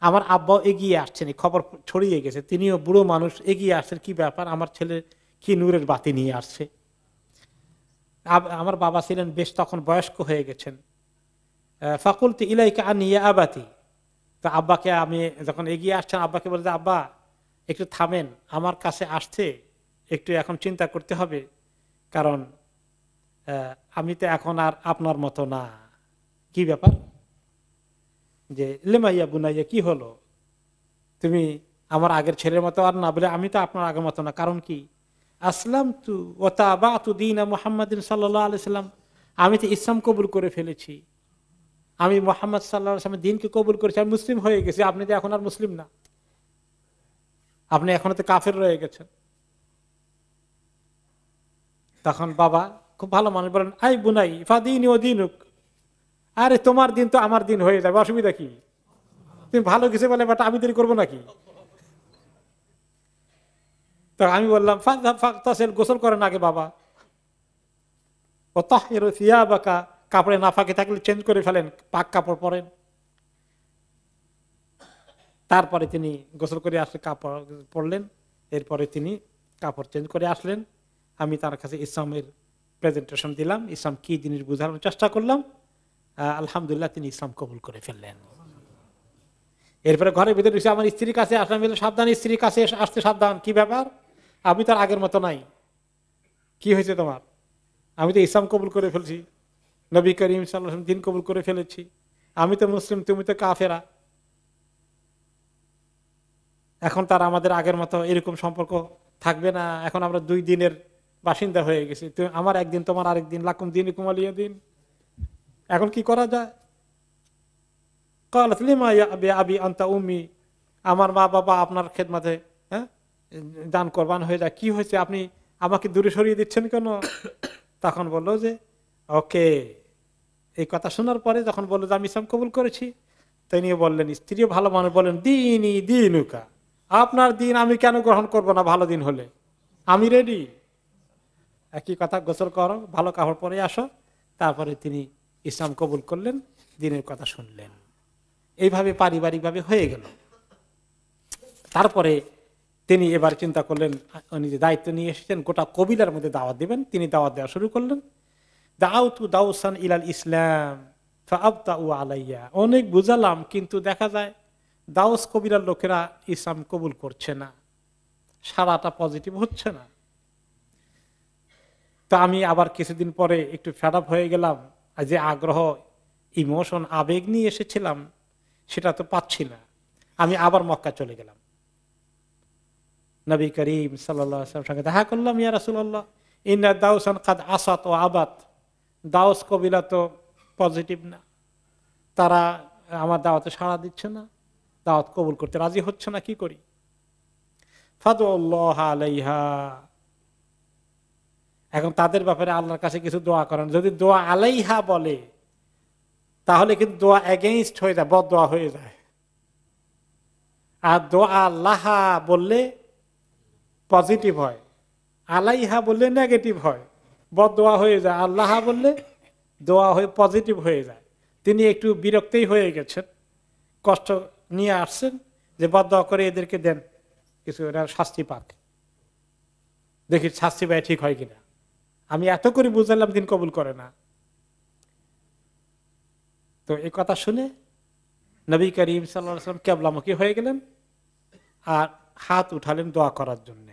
আমার আব্বাও এগিয়ে আসছেন, খবর ছড়িয়ে গেছে, তিনিও বুড়ো মানুষ এগিয়ে আসছেন, কি ব্যাপার, আমার ছেলে কি নূরের বাতি নিয়ে আসছে। আমার বাবা ছিলেন বেশ তখন বয়স্ক হয়ে গেছেন। ফাকুলতু ইলাইকা আন্নী ইয়া আবাতি। তো আব্বাকে আমি যখন এগিয়ে আসছেন, আব্বাকে বলে, আব্বা একটু থামেন, আমার কাছে আসছে একটু এখন চিন্তা করতে হবে, কারণ আমি তো এখন আর আপনার মতো না। কি ব্যাপার? যে লেমাইয়া বুনাইয়া, কি হলো, তুমি আমার আগের ছেলের মতো আর না। বলে আমি তো আপনার আগের মতো না। কারণ কি? আসলাম তু ও তাবাতু দীনা মুহাম্মাদিন সাল্লাল্লাহু আলাইহি সাল্লাম। আমি তো ইসলাম কবুল করে ফেলেছি, আমি মুহাম্মদ সাল্লাল্লাহু আলাইহি সাল্লামের দ্বীনকে কবুল করেছি, আমি মুসলিম হয়ে গেছি। আপনি তো এখন আর মুসলিম না, আপনি এখনো তো কাফের রয়ে গেছেন। তখন বাবা খুব ভালো মানুষ বলেন, আই বুনাই ফাদিনি ও দিনুক। আরে তোমার দিন তো আমার দিন হয়ে যাবে, অসুবিধা কি? তুমি ভালো কিছু বলে বাট আমি দেরি করবো নাকি? তো আমি বললাম, গোসল করেন আগে বাবা, ও তাহিরু সিয়াবাকা, কাপড়ে নাফাকে থাকলে চেঞ্জ করে ফেলেন, পাক কাপড় পরেন। তারপরে তিনি গোসল করে আসলে কাপড় পরলেন, এরপরে তিনি কাপড় চেঞ্জ করে আসলেন। আমি তার কাছে ইসলামের প্রেজেন্টেশন দিলাম, ইসলাম কি জিনিস বোঝানোর চেষ্টা করলাম। আলহামদুলিল্লাহ তিনি ইসলাম কবুল করে ফেললেন। এরপরে ঘরের ভিতরে এসে আমার স্ত্রীর কাছে আসলাম, সাবধান, স্ত্রীর কাছে আসতে সাবধান। কি ব্যাপার? আমি তো আগের মতো নাই। কি হয়েছে তোমার? আমি তো ইসলাম কবুল করে ফেলছি, নবী করিম সাল্লাল্লাহু আলাইহি ওয়াসাল্লাম দিন কবুল করে ফেলেছি, আমি তো মুসলিম, তুমি তো কাফেরা। এখন তার আমাদের আগের মতো এরকম সম্পর্ক থাকবে না, এখন আমরা 2 দিনের বাসিন্দা হয়ে গেছি, আমার একদিন তোমার আরেকদিন, লাকুম দীনুকুম ওয়ালিয়া দিন। এখন কি করা যায়? ক্বালাত লিমা ইয়া আবি আনতা উম্মি, আমার মা বাবা আপনার খেদমতে দান কোরবান হয়ে যায়, কি হয়েছে আপনি আমাকে দূরে সরিয়ে দিচ্ছেন কেন? তখন বললো যে ওকে। এই কথা শোনার পরে যখন বললো যে আমি ইসলাম কবুল করেছি, তিনি বললেন, স্ত্রীও ভালো মানুষ, বলেন দিনই দিনুকা, আপনার দিন আমি কেন গ্রহণ করব না, ভালো দিন হলে আমি রেডি। একই কথা, গোসল করো, ভালো কাপড় পরে আসো। তারপরে তিনি ইসলাম কবুল করলেন, দিনের কথা শুনলেন। এইভাবে পারিবারিকভাবে হয়ে গেল। তারপরে তিনি এবার চিন্তা করলেন, উনি যে দায়িত্ব নিয়ে এসেছেন গোটা কবিলার মধ্যে দাওয়াত দিবেন, তিনি দাওয়াত দেওয়া শুরু করলেন। দাউতু দাউসান ইলাল ইসলাম ফাআবতাউ আলাইয়া, অনেক বুঝালাম কিন্তু দেখা যায় দাউস কবিলার লোকেরা ইসলাম কবুল করছে না, সারাটা পজিটিভ হচ্ছে না। তা আমি আবার কিছুদিন পরে একটু ফেড আপ হয়ে গেলাম, যে আগ্রহ, ইমোশন, আবেগ নিয়ে এসেছিলাম সেটা তো পাচ্ছি না। আমি আবার মক্কা চলে গেলাম, নবী করিম সাল্লাল্লাহু আলাইহি ওয়াসাল্লামের সঙ্গে দেখা করলাম। ইয়া রাসূলুল্লাহ, ইন্না দাউসান কাদ আসাত ওয়া আবাত, দাউস কবিলা তো পজিটিভ না, তারা আমার দাওয়াতে সাড়া দিচ্ছে না, দাওয়াত কবুল করতে রাজি হচ্ছে না, কি করি? ফাদুল্লাহ আলাইহা, এখন তাদের ব্যাপারে আল্লাহর কাছে কিছু দোয়া করেন। যদি দোয়া আলাইহা বলে তাহলে কিন্তু দোয়া এগেইনস্ট হয়ে যায়, বদ দোয়া হয়ে যায়। আর দোয়া আল্লাহা বললে পজিটিভ হয়, আলাইহা বললে নেগেটিভ হয়, বদ দোয়া হয়ে যায়। আল্লাহা বললে দোয়া হয়ে পজিটিভ হয়ে যায়। তিনি একটু বিরক্তই হয়ে গেছেন, কষ্ট নিয়ে আসছেন যে বদ দোয়া করে এদেরকে দেন, কিছু এরা শাস্তি পাক, দেখি শাস্তি পায় ঠিক হয় কিনা। আমি এত করে বুঝালাম, দিন কবুল করে না। তো এই কথা শুনে নবী করিম সাল্লাল্লাহু আলাইহি ওয়াসাল্লাম কিবলামুখী হয়ে গেলেন আর হাত উঠালেন দোয়া করার জন্য।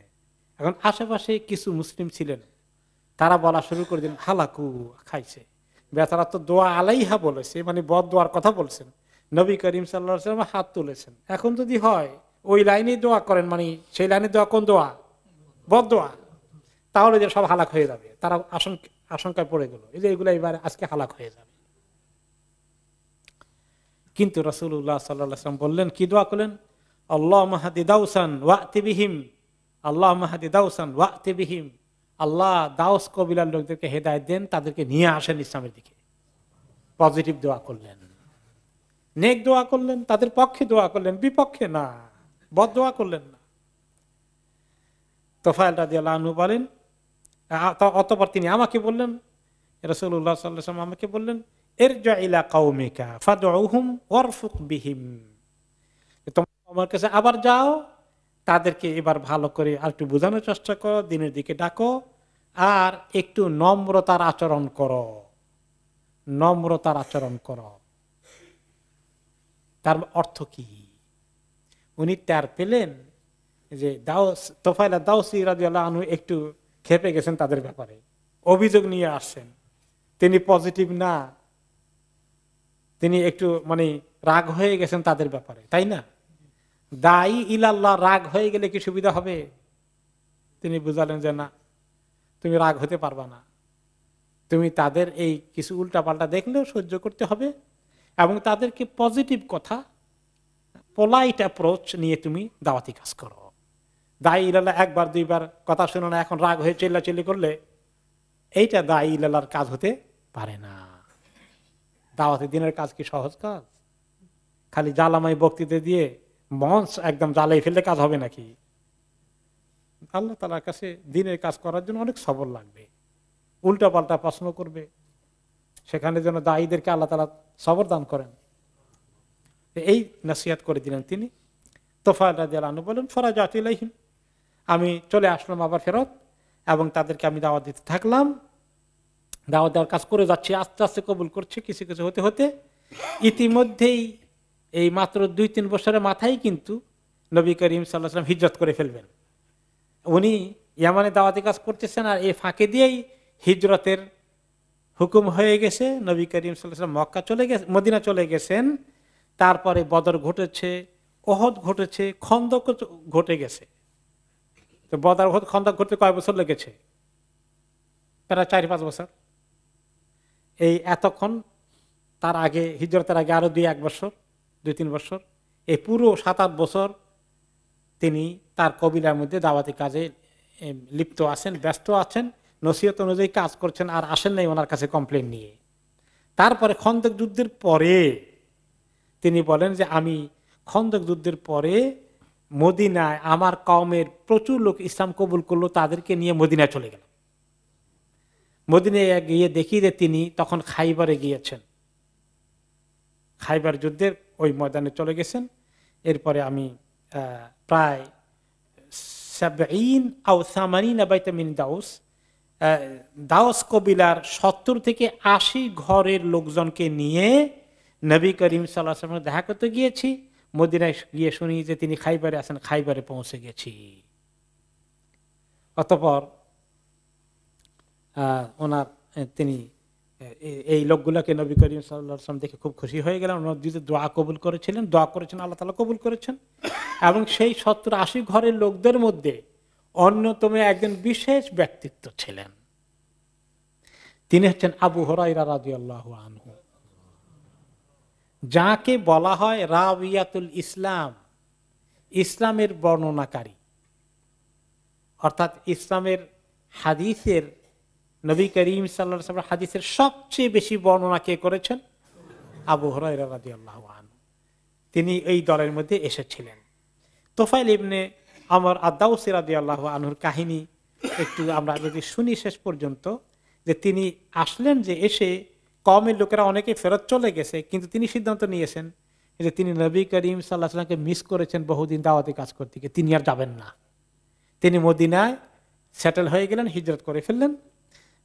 এখন আশেপাশে কিছু মুসলিম ছিলেন, তারা বলা শুরু করে দিন, হালাকু, খাইছে বেচারা, তো দোয়া আলাইহা বলেছে, মানে বদ দোয়ার কথা বলছেন। নবী করিম সাল্লাল্লাহু আলাইহি ওয়াসাল্লাম হাত তুলেছেন। এখন যদি হয় ওই লাইনেই দোয়া করেন, মানে সেই লাইনে দোয়া কোন দোয়া? বদ দোয়া। তাহলে যে সব হালাক হয়ে যাবে, তারা আশঙ্কায় পড়ে গেল, এই যে এগুলো এবার আজকে হালাক হয়ে যাবে। কিন্তু রাসূলুল্লাহ সাল্লাল্লাহু আলাইহি ওয়াসাল্লাম বললেন, কি দোয়া করলেন? আল্লাহুম্মা হাদি দাউসান ওয়াতি বিহিম, আল্লাহুম্মা হাদি দাউসান ওয়াতি বিহিম, আল্লাহ দাউস কবিলার লোকদেরকে হেদায়েত দেন, তাদেরকে নিয়ে আসেন ইসলামের দিকে। পজিটিভ দোয়া করলেন, নেক দোয়া করলেন, তাদের পক্ষে দোয়া করলেন, বিপক্ষে না, বদ দোয়া করলেন না। তোফায়েল রাদিয়াল্লাহু আনহু বলেন, অতঃপর তিনি আমাকে বললেন, রাসূলুল্লাহ সাল্লাল্লাহু আলাইহি ওয়াসাল্লাম আমাকে বললেন, ইরজা ইলা কওমিকা ফাদউহুম ওয়ারফুক বিহিম, তোমরা আমার কাছে আবার যাও, তাদেরকে এবার ভালো করে আর একটু বোঝানোর চেষ্টা করো, দিনের দিকে ডাকো, আর একটু নম্রতার আচরণ করো, নম্রতার আচরণ করো। তার অর্থ কি? উনি টের পেলেন যে তোফায়েল দাউসী রাদিয়াল্লাহু আনহু একটু খেপে গেছেন তাদের ব্যাপারে, অভিযোগ নিয়ে আসছেন, তিনি পজিটিভ না, তিনি একটু মানে রাগ হয়ে গেছেন তাদের ব্যাপারে, তাই না? দায়ী ইলাল্লাহ রাগ হয়ে গেলে কি সুবিধা হবে? তিনি বুঝালেন যে না, তুমি রাগ হতে পারবা না, তুমি তাদের এই কিছু উল্টাপাল্টা দেখলেও সহ্য করতে হবে, এবং তাদেরকে পজিটিভ কথা, পোলাইট অ্যাপ্রোচ নিয়ে তুমি দাওয়াতি কাজ করো। দায়ী ইলাল্লাহ একবার দুইবার কথা শুনো না, এখন রাগ হয়ে চিল্লাচিল্লি করলে এইটা দায়ী ইলাল্লাহর কাজ হতে পারে না। দাওয়াতি দিনের কাজ কি সহজ কাজ? খালি জ্বালামাই বক্তৃতা দিয়ে মঞ্চ একদম জ্বালাই ফেললে কাজ হবে নাকি? আল্লাহ তাআলার কাছে দিনের কাজ করার জন্য অনেক সবর লাগবে, উল্টা পাল্টা প্রশ্ন করবে, সেখানে যেন দায়ীদেরকে আল্লাহ তাআলা সবর দান করেন। এই নসিহত করে দিলেন তিনি। তোফায়েল রাদিয়াল্লাহু আনহু বলেন, ফারাজাতু ইলাইহিম, আমি চলে আসলাম আবার ফেরত, এবং তাদেরকে আমি দাওয়াত দিতে থাকলাম, দাওয়াত দেওয়ার কাজ করে যাচ্ছি, আস্তে আস্তে কবুল করছে কিছু কিছু হতে হতে ইতিমধ্যেই এই মাত্র 2-3 বছরের মাথায় কিন্তু নবী করিম সাল্লাল্লাহু আলাইহি ওয়াসাল্লাম হিজরত করে ফেলবেন। উনি ইয়ামানে দাওয়াতি কাজ করতেছেন, আর এই ফাঁকে দিয়েই হিজরতের হুকুম হয়ে গেছে, নবী করিম সাল্লাল্লাহু আলাইহি ওয়াসাল্লাম মক্কা চলে গেছে, মদিনা চলে গেছেন। তারপরে বদর ঘটেছে, ওহদ ঘটেছে, খন্দক ঘটে গেছে। তো বদর ওহদ খন্দক ঘটতে কয় বছর লেগেছে? প্রায় 4-5 বছর। এই এতক্ষণ তার আগে, হিজরতের আগে আরো 2-1 বছর, 2-3 বছর, এই পুরো 7-8 বছর তিনি তার কবিলার মধ্যে দাওয়াতি কাজে লিপ্ত আছেন, ব্যস্ত আছেন, নসিহত অনুযায়ী কাজ করছেন, আর আসেন নাই ওনার কাছে কমপ্লেন নিয়ে। তারপরে খন্দক যুদ্ধের পরে তিনি বলেন যে আমি খন্দক যুদ্ধের পরে মদিনায় আমার কওমের প্রচুর লোক ইসলাম কবুল করলো, তাদেরকে নিয়ে মদিনায় চলে গেল। মদিনায় গিয়ে দেখি যে তিনি তখন খাইবারে গিয়েছেন, খাইবার যুদ্ধের ওই ময়দানে চলে গেছেন। এরপরে আমি প্রায় 70 আও 80 বাইতা মিন দাউস, দাউস কবিলার 70 থেকে 80 ঘরের লোকজনকে নিয়ে নবী করিম সাল্লাল্লাহু আলাইহি ওয়াসাল্লাম দেখা করতে গিয়েছি। মদিনায় গিয়ে শুনি যে তিনি খাইবারে আছেন, খাইবারে পৌঁছে গেছি। অতঃপর ওনার তিনি এই লোকগুলোকে নবী করিম সাল্লাল্লাহু আলাইহি ওয়াসাল্লাম দেখে খুব খুশি হয়ে গেলেন। ওনার যদি দোয়া কবুল করেছিলেন, দোয়া করেছেন, আল্লাহ তাআলা কবুল করেছেন। এবং সেই 70-80 ঘরের লোকদের মধ্যে অন্যতম একজন বিশেষ ব্যক্তিত্ব ছিলেন, তিনি হচ্ছেন আবু হুরায়রা রাদিয়াল্লাহু আনহু, যাকে বলা হয় রাবিয়াতুল ইসলাম, ইসলামের বর্ণনাকারী। অর্থাৎ ইসলামের হাদিসের, নবী করিম সাল্লাল্লাহু আলাইহি ওয়াসাল্লাম হাদিসের সবচেয়ে বেশি বর্ণনা কে করেছেন? আবু হুরায়রা রাদিয়াল্লাহু আনহু। তিনি এই দলের মধ্যে এসেছিলেন। তোফাইল ইবনে আমর আদ-দাওসী রাদিয়াল্লাহু আনহুর কাহিনী একটু আমরা যদি শুনি শেষ পর্যন্ত, যে তিনি আসলেন, যে এসে কওমের লোকেরা অনেকে ফেরত চলে গেছে, কিন্তু তিনি সিদ্ধান্ত নিয়েছেন যে তিনি নবী করিম সাল্লাল্লাহু আলাইহি ওয়াসাল্লামকে মিস করেছেন বহুদিন দাওয়াতি কাজ করতে গিয়ে, তিনি আর যাবেন না। তিনি মদিনায় সেটেল হয়ে গেলেন, হিজরত করে ফেললেন।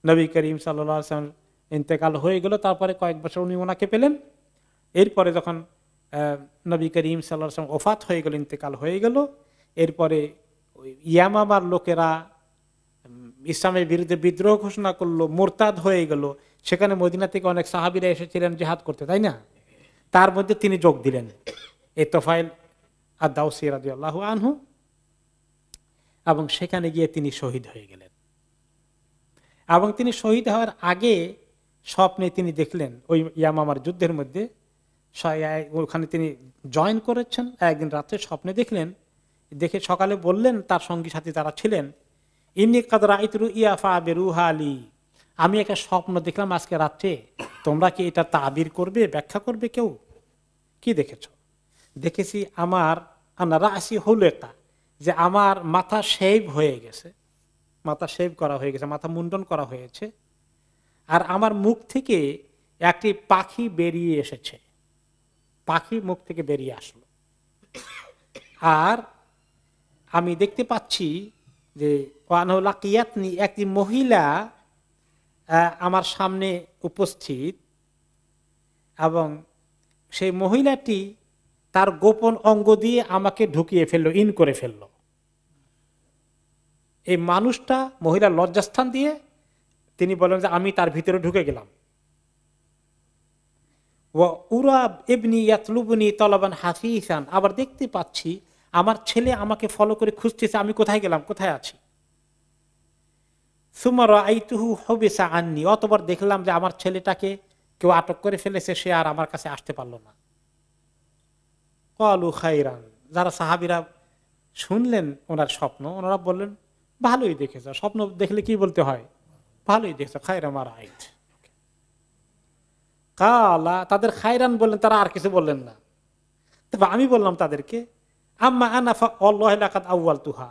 নবী করিম সাল্লাল্লাহু আলাইহি ওয়াসাল্লাম ইন্তেকাল হয়ে গেল, তারপরে কয়েক বছর উনি ওনাকে পেলেন। এরপরে যখন নবী করিম সাল্লাল্লাহু আলাইহি ওয়াসাল্লাম ওফাত হয়ে গেল, ইন্তেকাল হয়ে গেল, এরপরে ইয়ামামার লোকেরা ইসলামের বিরুদ্ধে বিদ্রোহ ঘোষণা করলো, মুরতাদ হয়ে গেল। সেখানে মদিনা থেকে অনেক সাহাবীরা এসেছিলেন জিহাদ করতে, তাই না? তার মধ্যে তিনি যোগ দিলেন, এই তোফাইল আদ-দাওসী রাদিয়াল্লাহু আনহু, এবং সেখানে গিয়ে তিনি শহীদ হয়ে গেলেন। এবং তিনি শহীদ হওয়ার আগে স্বপ্নে তিনি দেখলেন, ওই ইয়ামামার যুদ্ধের মধ্যে ওখানে তিনি জয়েন করেছেন। একদিন রাত্রে স্বপ্নে দেখলেন, দেখে সকালে বললেন তার সঙ্গী সাথী তারা ছিলেন, ইন্নী কাদ রাআইতু রুইয়া ফাবিরুহা আলী, আমি একটা স্বপ্ন দেখলাম আজকে রাত্রে, তোমরা কি এটা তাবির করবে, ব্যাখ্যা করবে কেউ? কি দেখেছো? দেখেছি আমার আনা রাসি হুলেকা, যে আমার মাথা শেভ হয়ে গেছে, মাথা শেভ করা হয়ে গেছে, মাথা মুন্ডন করা হয়েছে, আর আমার মুখ থেকে একটি পাখি বেরিয়ে এসেছে, পাখি মুখ থেকে বেরিয়ে আসলো। আর আমি দেখতে পাচ্ছি যে ওয়ানলাকিয়াতনি, একটি মহিলা আমার সামনে উপস্থিত, এবং সেই মহিলাটি তার গোপন অঙ্গ দিয়ে আমাকে ঢুকিয়ে ফেললো, ইন করে ফেললো। এই মানুষটা মহিলার লজ্জাস্থান দিয়ে তিনি বলেন যে আমি তার ভিতরে ঢুকে গেলাম। উরাব ইবনি ইয়াতলুবনি তলাবান হাফিসান, আবার দেখতে পাচ্ছি আমার ছেলে আমাকে ফলো করে খুঁজতেছে, আমি কোথায় গেলাম, কোথায় আছি। সুমা রাআইতুহু হুবিসা আন্নি, অতবার দেখলাম যে আমার ছেলেটাকে কেউ আটক করে ফেলেছে, সে আর আমার কাছে আসতে পারলো না। ক্বালু খাইরান, যারা সাহাবীরা শুনলেন ওনার স্বপ্ন, ওনারা বললেন ভালোই দেখেছ, স্বপ্ন দেখলে কি বলতে হয়, ভালোই দেখেছ, খায়রা মা রাআইত। কালা, তাদের খায়রান বললেন, তারা আর কিছু বললেন না। তবে আমি বললাম তাদেরকে, আম্মা আনা ফাওয়াল্লাহি লাকাদ আউয়ালতুহা,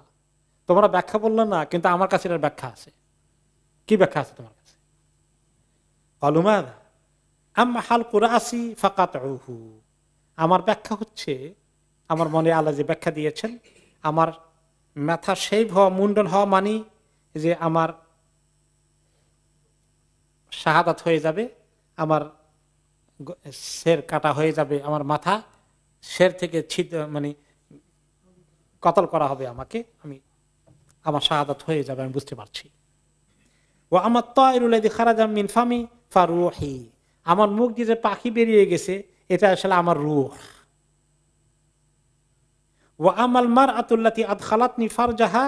তোমরা ব্যাখ্যা বললে না, কিন্তু আমার কাছে এর ব্যাখ্যা আছে। কি ব্যাখ্যা আছে তোমার কাছে? ক্বালু মাযা, আম্মা হালকু রাসি ফাকাতউহু, আমার ব্যাখ্যা হচ্ছে, আমার মনে আল্লাহ যে ব্যাখ্যা দিয়েছেন, আমার মাথা শেভ হওয়া, মুন্ডন হওয়া মানে যে আমার শাহাদাত হয়ে যাবে, আমার শের কাটা হয়ে যাবে, আমার মাথা শের থেকে মানে কতল করা হবে আমাকে, আমার শাহাদাত হয়ে যাবে, আমি বুঝতে পারছি। ও আমার তায়রুল্লাযী খারাজা মিন ফামি ফারুহি, আমার মুখ দিয়ে যে পাখি বেরিয়ে গেছে এটা আসলে আমার রূহ। ওয়া আমাল মারআতুল্লাতী আদখালাতনি ফারজাহা,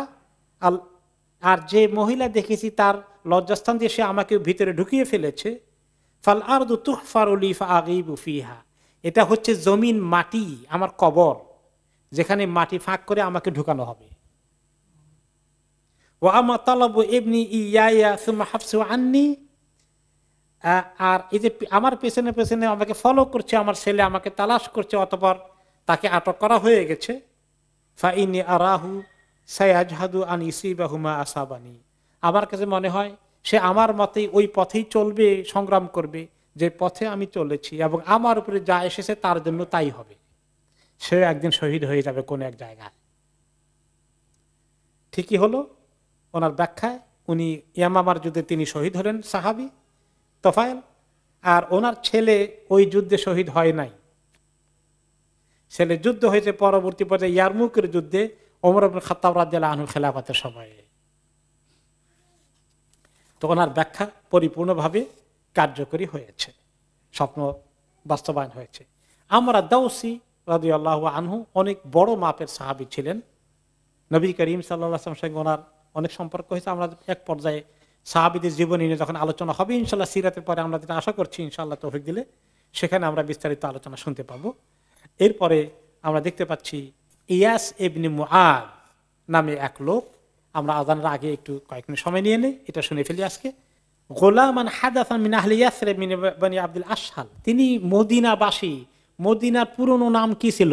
আর যে মহিলা দেখেছি তার লজ্জাস্থান দিয়ে সে আমাকে ভিতরে ঢুকিয়ে ফেলেছে, ফাল আরদু তুহফারু লি ফাআগীবু ফিহা, এটা হচ্ছে জমিন, মাটি, আমার কবর, যেখানে মাটি ফাঁক করে আমাকে ঢুকানো হবে। ওয়া আমা তালাবু ইবনি ইয়ায়া সুম্মা হাফসু আন্নি, আর এই যে আমার পেছনে পেছনে আমাকে ফলো করছে, আমার ছেলে আমাকে তালাশ করছে, অতঃপর তাকে আটক করা হয়ে গেছে। ফাইনি আরাহু সায়াজহাদু আন ইসিবাহুমা আসাবানি, আমার কাছে মনে হয় সে আমার মতেই ওই পথেই চলবে, সংগ্রাম করবে যে পথে আমি চলেছি, এবং আমার উপরে যা এসেছে তার জন্য তাই হবে। সে একদিন শহীদ হয়ে যাবে কোন এক জায়গায়। ঠিকই হলো, ওনার ব্যাখ্যায় উনি ইয়ামামার যুদ্ধে তিনি শহীদ হলেন সাহাবী তোফায়েল, আর ওনার ছেলে ওই যুদ্ধে শহীদ হয় নাই। ছেলে যুদ্ধ হয়েছে পরবর্তী পর্যায়ে ইয়ারমুকের যুদ্ধে ওমর ইবনে খাত্তাব রাদিয়াল্লাহু আনহু খেলাফতের সময়ে। তো ওনার ব্যাখ্যা পরিপূর্ণভাবে কার্যকরী হয়েছে, স্বপ্ন বাস্তবায়ন হয়েছে। আমরা দাউসি রাদিয়াল্লাহু আনহু অনেক বড় মাপের সাহাবী ছিলেন, নবী করিম সাল্লাল্লাহু আলাইহি ওয়াসাল্লামের সঙ্গে ওনার অনেক সম্পর্ক হয়েছে। আমরা এক পর্যায়ে সাহাবীদের জীবনী নিয়ে যখন আলোচনা হবে ইনশাআল্লাহ, সিরাতের পরে আমরা যেটা আশা করছি ইনশাআল্লাহ তৌফিক দিলে, সেখানে আমরা বিস্তারিত আলোচনা শুনতে পাবো। এরপরে আমরা দেখতে পাচ্ছি ইয়াস ইবনে মুআদ নামে এক লোক, আমরা আযানের আগে একটু কয়েক মিনিট সময় নিয়ে নেই, এটা শুনে ফেলি আজকে। গোলামান হাদাসান মিন আহলি ইয়াসরিব মিন বনি আব্দুল আশহাল, তিনি মদিনাবাসী। মদিনার পুরনো নাম কি ছিল?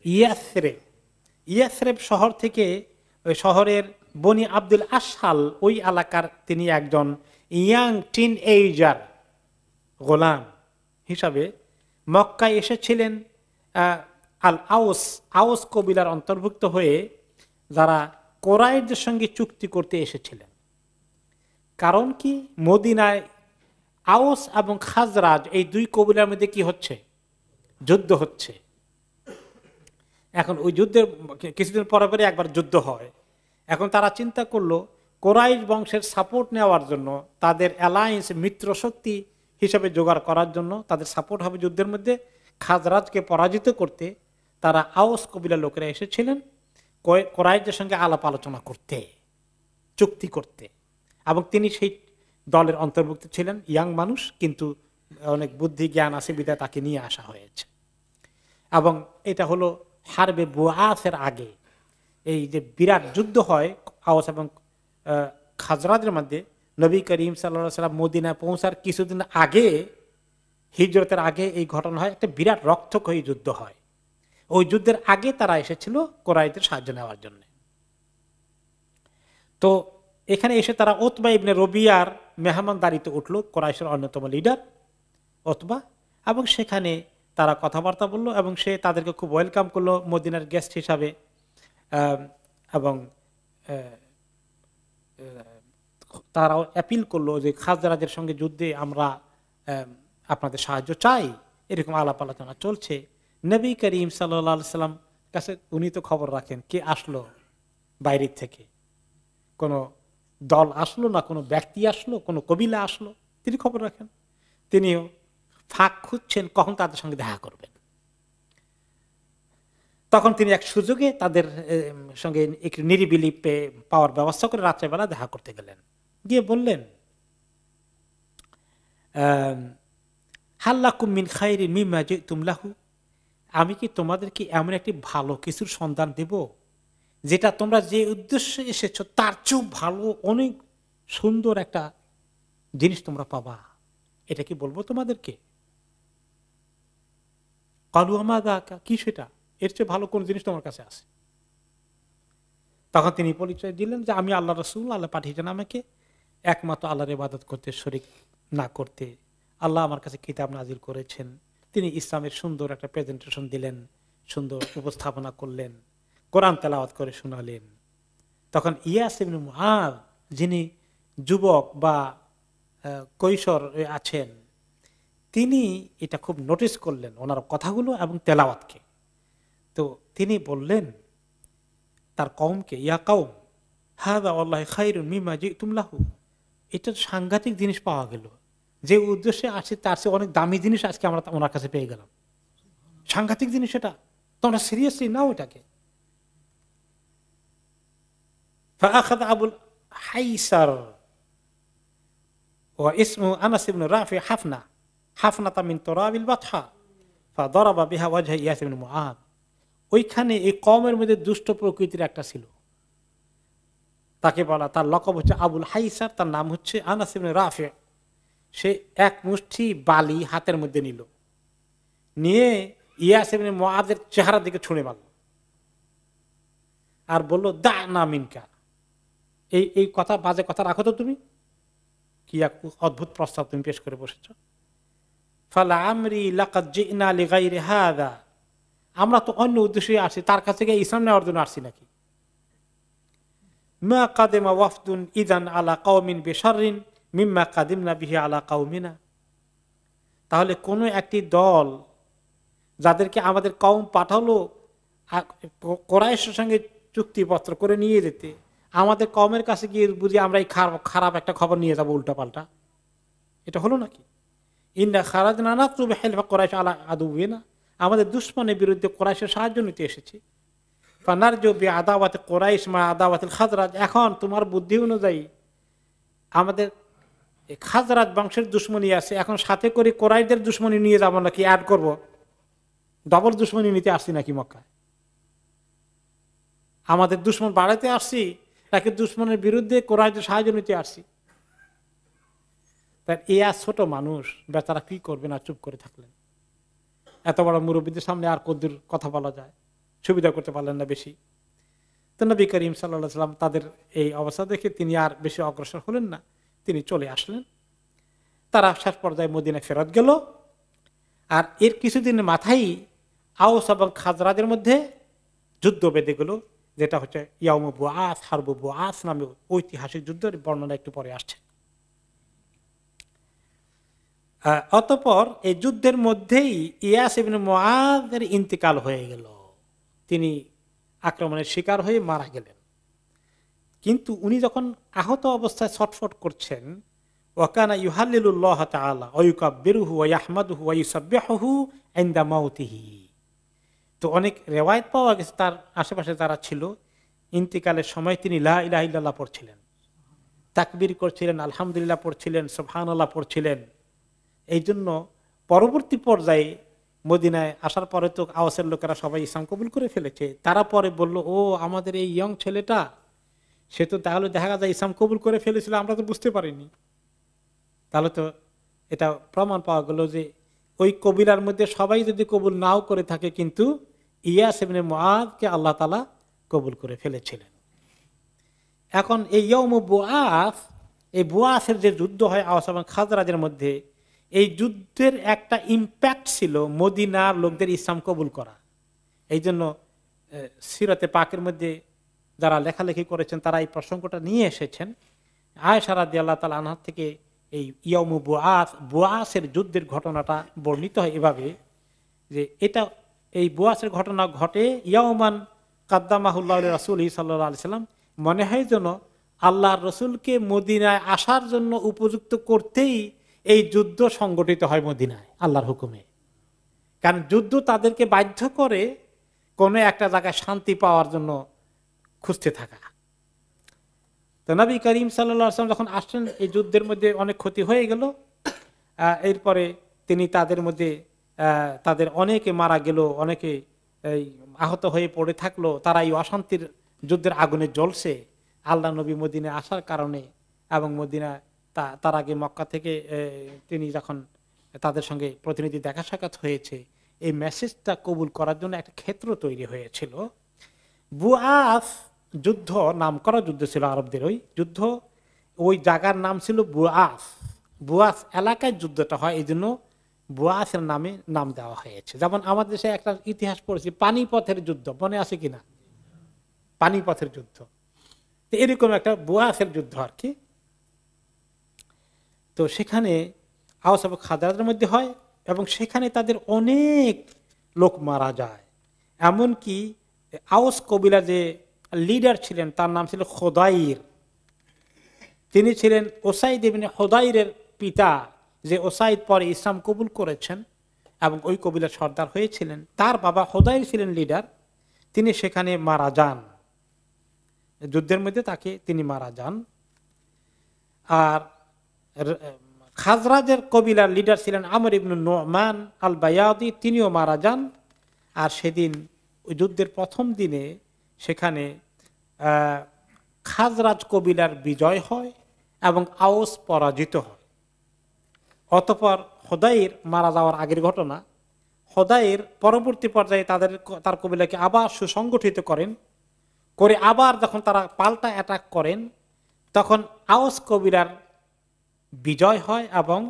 ইয়াসরিব। ইয়াসরিব শহর থেকে, ওই শহরের বনি আব্দুল আশহাল ওই এলাকার তিনি একজন ইয়াং টিন এইজার গোলাম হিসাবে মক্কায় এসেছিলেন। আল আউস, আউস কবিলার অন্তর্ভুক্ত হয়ে যারা কোরাইশদের সঙ্গে চুক্তি করতে এসেছিলেন। কারণ কি, মদিনায় আউস এবং খাজরাজ এই দুই কবিলার মধ্যে কি হচ্ছে? যুদ্ধ হচ্ছে। এখন ওই যুদ্ধের কিছুদিন পরে পরে একবার যুদ্ধ হয়। এখন তারা চিন্তা করলো কোরাইশ বংশের সাপোর্ট নেওয়ার জন্য, তাদের অ্যালায়েন্স, মিত্র শক্তি হিসাবে জোগাড় করার জন্য, তাদের সাপোর্ট হবে যুদ্ধের মধ্যে, খাজরাজকে পরাজিত করতে তারা আউস কবিলার লোকেরা এসেছিলেন কোরাইশদের সঙ্গে আলাপ আলোচনা করতে, চুক্তি করতে। এবং তিনি সেই দলের অন্তর্ভুক্ত ছিলেন, ইয়াং মানুষ, কিন্তু অনেক বুদ্ধি জ্ঞান আছে বিধায় তাকে নিয়ে আসা হয়েছে। এবং এটা হলো হারবে বুআসের আগে, এই যে বিরাট যুদ্ধ হয় আওস এবং খাজরাজের মধ্যে, নবী করিম সাল্লাল্লাহু আলাইহি ওয়াসাল্লাম মদিনায় পৌঁছার কিছুদিন আগে, হিজরতের আগে এই ঘটনা হয়, একটা বিরাট রক্তক্ষয়ী যুদ্ধ হয়। ওই যুদ্ধের আগে তারা এসেছিল কোরাইশদের সাহায্য নেওয়ার জন্য। তো এখানে এসে তারা উতবা ইবনে রবিয়ার মেহমানদারিতে উঠল, কোরাইশের অন্যতম লিডার উতবা, এবং সেখানে তারা কথাবার্তা বললো এবং সে তাদেরকে খুব ওয়েলকাম করলো মদিনার গেস্ট হিসাবে। এবং তারাও অ্যাপিল করলো যে খাজরাজের সঙ্গে যুদ্ধে আমরা আপনাদের সাহায্য চাই, এরকম আলাপ আলোচনা চলছে। নবী করিম সাল্লাল্লাহু আলাইহি ওয়াসাল্লাম কাছে উনি তো খবর রাখেন কে আসলো বাইরের থেকে, কোনো দল আসলো না কোনো ব্যক্তি আসলো, কোনো কবিলা আসলো, তিনি খবর রাখেন। তিনিও ফাঁক খুঁজছেন কখন তাদের সঙ্গে দেখা করবেন। তখন তিনি এক সুযোগে তাদের সঙ্গে একটু নিরিবিলি পাওয়ার ব্যবস্থা করে রাত্রেবেলা দেখা করতে গেলেন। গিয়ে বললেন, হাল্লাকুম মিন খাইরিন মিম্মা জিতুম লাহু, আমি কি তোমাদেরকে এমন একটি ভালো কিছুর সন্ধান দেব যেটা তোমরা যে উদ্দেশ্যে এসেছো তার চেয়েও ভালো, অনেক সুন্দর একটা জিনিস তোমরা পাবা, এটা কি বলবো তোমাদেরকে? কালু আমাদা, কি সেটা? এর চেয়ে ভালো কোন জিনিস তোমার কাছে আছে? তখন তিনি পরিচয় দিলেন যে আমি আল্লাহ রাসূল, আল্লাহ পাঠিয়েছেন আমাকে একমাত্র আল্লাহর ইবাদত করতে, শরীক না করতে। আল্লাহ আমার কাছে কিতাব নাজিল করেছেন। তিনি ইসলামের সুন্দর একটা প্রেজেন্টেশন দিলেন, সুন্দর উপস্থাপনা করলেন, কোরআন তেলাওয়াত করে শোনালেন। তখন ইয়াস ইবনে মুআদ, যিনি যুবক বা কৈশোর আছেন, তিনি এটা খুব নোটিস করলেন ওনার কথাগুলো এবং তেলাওয়াতকে। তো তিনি বললেন তার কওমকে, ইয়া কওম হাযা ওয়াল্লাহি খায়রুন মিম্মা জিতুম লাহু, এটা সাংঘাতিক জিনিস পাওয়া গেল, যে উদ্দেশ্যে আসছে তার চেয়ে অনেক দামি জিনিস আজকে আমরা ওনার কাছে পেয়ে গেলাম। সাংঘাতিক জিনিস এটা, তোমরা সিরিয়াসলি নাও এটাকে। فأخذ أبو الحيسر واسمه أنس بن رافع حفنة من تراب البطحاء فضرب بها وجه إياس بن معاذ। ওইখানে এই কওমের মধ্যে দুষ্ট প্রকৃতির একটা ছিল, তাকে বলা, তার লকব হচ্ছে আবুল হাইসার, তার নাম হচ্ছে আনাস ইবনে রাফি। সে এক মুষ্টি বালি হাতের মধ্যে নিল, নিয়ে ইয়াস ইবনে মুআযের চেহারার দিকে ছুঁড়ে মারল আর বলল, দা না মিনকা, এই কথা, বাজে কথা রাখো তো, তুমি কি এক অদ্ভুত প্রস্তাব তুমি পেশ করে বসেছ। ফালা আমরি লাকাদ জিনা লিগাইরি হাদা, আমরা তো অন্য উদ্দেশ্যে আসি, তার কাছে গিয়ে ইসলাম নেওয়ার জন্য আসছি নাকি। মা কাদিমা ওয়াফদুন ইদান আলা কওমিন বিশাররিন মিম্মা কাদিমনা বিহি আলা কওমিনা, তাহলে কোন একটি দল যাদেরকে আমাদের কওম পাঠালো কুরাইশের সঙ্গে চুক্তিপত্র করে নিয়ে যেতে, আমাদের কওমের কাছে গিয়ে বুঝি আমরা এই খারাপ একটা খবর নিয়ে যাবো উল্টা পাল্টা, এটা হলো নাকি। ইন্না খারাজনা নাতলুবু হিলফা কুরাইশ আলা আদুবিনা, আমাদের দুশমনের বিরুদ্ধে কুরাইশের সাহায্য নিতে এসেছি। ফানারজু বিআদাওয়াতি কুরাইশ মা আদাওয়াতিল খাজরাজ, এখন তোমার বুদ্ধি অনুযায়ী আমাদের খাজরাজ বংশের দুশমনী আছে, এখন সাথে করে কুরাইশদের দুশমনী নিয়ে যাবো নাকি, অ্যাড করব, ডবল দুশমনী নিতে আসছি নাকি মক্কায়। আমাদের দুশমন বাড়াতে আসছি নাকি দুশমনের বিরুদ্ধে কুরাইশদের সাহায্য নিতে আসছি। তাই আর ছোট মানুষ বেচারা কি করবে না, চুপ করে থাকলেন। এত বড় মুরব্বীদের সামনে আর কদ্দুর কথা বলা যায়, সুবিধা করতে পারলেন না বেশি। তো নবী করিম সাল্লাল্লাহু আলাইহি ওয়াসাল্লাম তাদের এই অবস্থা দেখে তিনি আর বেশি অগ্রসর হলেন না, তিনি চলে আসলেন। তারা শেষ পর্যায়ে মদিনায় ফেরত গেল। আর এর কিছুদিনের মাথায় আওস এবং খাজরাজের মধ্যে যুদ্ধ বেঁধে গেল, যেটা হচ্ছে ইয়াউমু বুআস, হারবু বুআস নামে ঐতিহাসিক যুদ্ধের বর্ণনা একটু পরে আসছে। অতঃপর এই যুদ্ধের মধ্যেই ইয়াস ইবনে মুআযের ইন্তেকাল হয়ে গেল, তিনি আক্রমণের শিকার হয়ে মারা গেলেন। কিন্তু উনি যখন আহত অবস্থায় ছটফট করছেন, ওয়াকানা ইউহাল্লিলুল্লাহ তাআলা ওয়া ইউকাব্বিরুহু ওয়া ইয়াহমাদুহু ওয়া ইউসাব্বিহুহু ইনদা মাউতিহি। তো অনেক রিওয়ায়াত পাওয়া গেছে তার আশেপাশে যারা ছিল, ইন্তেকালের সময় তিনি লা ইলাহা ইল্লাল্লাহ পড়ছিলেন, তাকবীর করছিলেন, আলহামদুলিল্লাহ পড়ছিলেন, সুবহানাল্লাহ পড়ছিলেন। এই জন্য পরবর্তী পর্যায়ে মদিনায় আসার পরে তো আওয়াসের লোকেরা সবাই ইসলাম কবুল করে ফেলেছে। তারা পরে বলল, ও আমাদের এই ইয়ং ছেলেটা, সে তো তাহলে দেখা যায় ইসলাম কবুল করে ফেলেছিল, আমরা তো বুঝতে পারিনি। তাহলে তো এটা প্রমাণ পাওয়া গেল যে ওই কবিলার মধ্যে সবাই যদি কবুল নাও করে থাকে, কিন্তু ইয়াস ইবনে মুআযকে আল্লাহ তাআলা কবুল করে ফেলেছিলেন। এখন এই ইয়াউমু বুআস, এই বুআসের যে যুদ্ধ হয় আওস এবং খাজরাজের মধ্যে, এই যুদ্ধের একটা ইম্প্যাক্ট ছিল মদিনার লোকদের ইসলাম কবুল করা। এই জন্য সিরাতে পাকের মধ্যে যারা লেখালেখি করেছেন তারা এই প্রসঙ্গটা নিয়ে এসেছেন। আয়েশা রাদিয়াল্লাহু তাআলা আনহা থেকে এই ইয়াউমু বুআস, বুআসের যুদ্ধের ঘটনাটা বর্ণিত হয় এভাবে যে এই বুআসের ঘটনা ঘটে ইয়াউমান কাদ্দামাহুল্লাহু লিরাসূলিহি সাল্লাল্লাহু আলাইহি সাল্লাম, মনে হয় যেন আল্লাহর রসুলকে মদিনায় আসার জন্য উপযুক্ত করতেই এই যুদ্ধ সংগঠিত হয় মদিনায় আল্লাহর হুকুমে। কারণ যুদ্ধ তাদেরকে বাধ্য করে কোনো একটা জায়গায় শান্তি পাওয়ার জন্য খুঁজতে থাকা। তো নবী করিম সাল্লাল্লাহু আলাইহি ওয়াসাল্লাম যখন আসছেন, এই যুদ্ধের মধ্যে অনেক ক্ষতি হয়ে গেল। এরপরে তিনি তাদের অনেকে মারা গেল, অনেকে আহত হয়ে পড়ে থাকলো, তারা এই অশান্তির যুদ্ধের আগুনে জ্বলছে। আল্লাহ নবী মদিনায় আসার কারণে এবং মদিনা তার আগে মক্কা থেকে তিনি যখন তাদের সঙ্গে প্রতিনিধি দেখা সাক্ষাৎ হয়েছে, এই মেসেজটা কবুল করার জন্য একটা ক্ষেত্র তৈরি হয়েছিল। বুআস যুদ্ধ নাম করা যুদ্ধ ছিল আরবদের, ওই যুদ্ধ, ওই জায়গার নাম ছিল বুআস। বুআস এলাকায় যুদ্ধটা হয়, এই জন্য বুআসের নামে নাম দেওয়া হয়েছে। যেমন আমাদের দেশে একটা ইতিহাস পড়েছি, পানিপথের যুদ্ধ, মনে আছে কিনা? পানিপথের যুদ্ধ, তো এরকম একটা বুআসের যুদ্ধ আর কি। তো সেখানে আওস এবং খাজরাজের মধ্যে হয় এবং সেখানে তাদের অনেক লোক মারা যায়। এমনকি আওস কবিলার যে লিডার ছিলেন তার নাম ছিল খুদাইর, তিনি ছিলেন উসাইদ ইবনে হুদাইরের পিতা যে ওসাইদ পরে ইসলাম কবুল করেছেন এবং ওই কবিলার সর্দার হয়েছিলেন, তার বাবা হুদাইর ছিলেন লিডার, তিনি সেখানে মারা যান, যুদ্ধের মধ্যে তিনি মারা যান। আর খাজরাজের কবিলার লিডার ছিলেন আমর ইবনে নুমান আল বায়াদি, তিনিও মারা যান। আর সেদিন ওই যুদ্ধের প্রথম দিনে সেখানে খাজরাজ কবিলার বিজয় হয় এবং আওস পরাজিত হয়। অতঃপর হুদাইর মারা যাওয়ার আগের ঘটনা, হুদাইর পরবর্তী পর্যায়ে তার কবিলাকে আবার সুসংগঠিত করেন, করে আবার যখন তারা পাল্টা অ্যাটাক করেন তখন আওস কবিলার বিজয় হয় এবং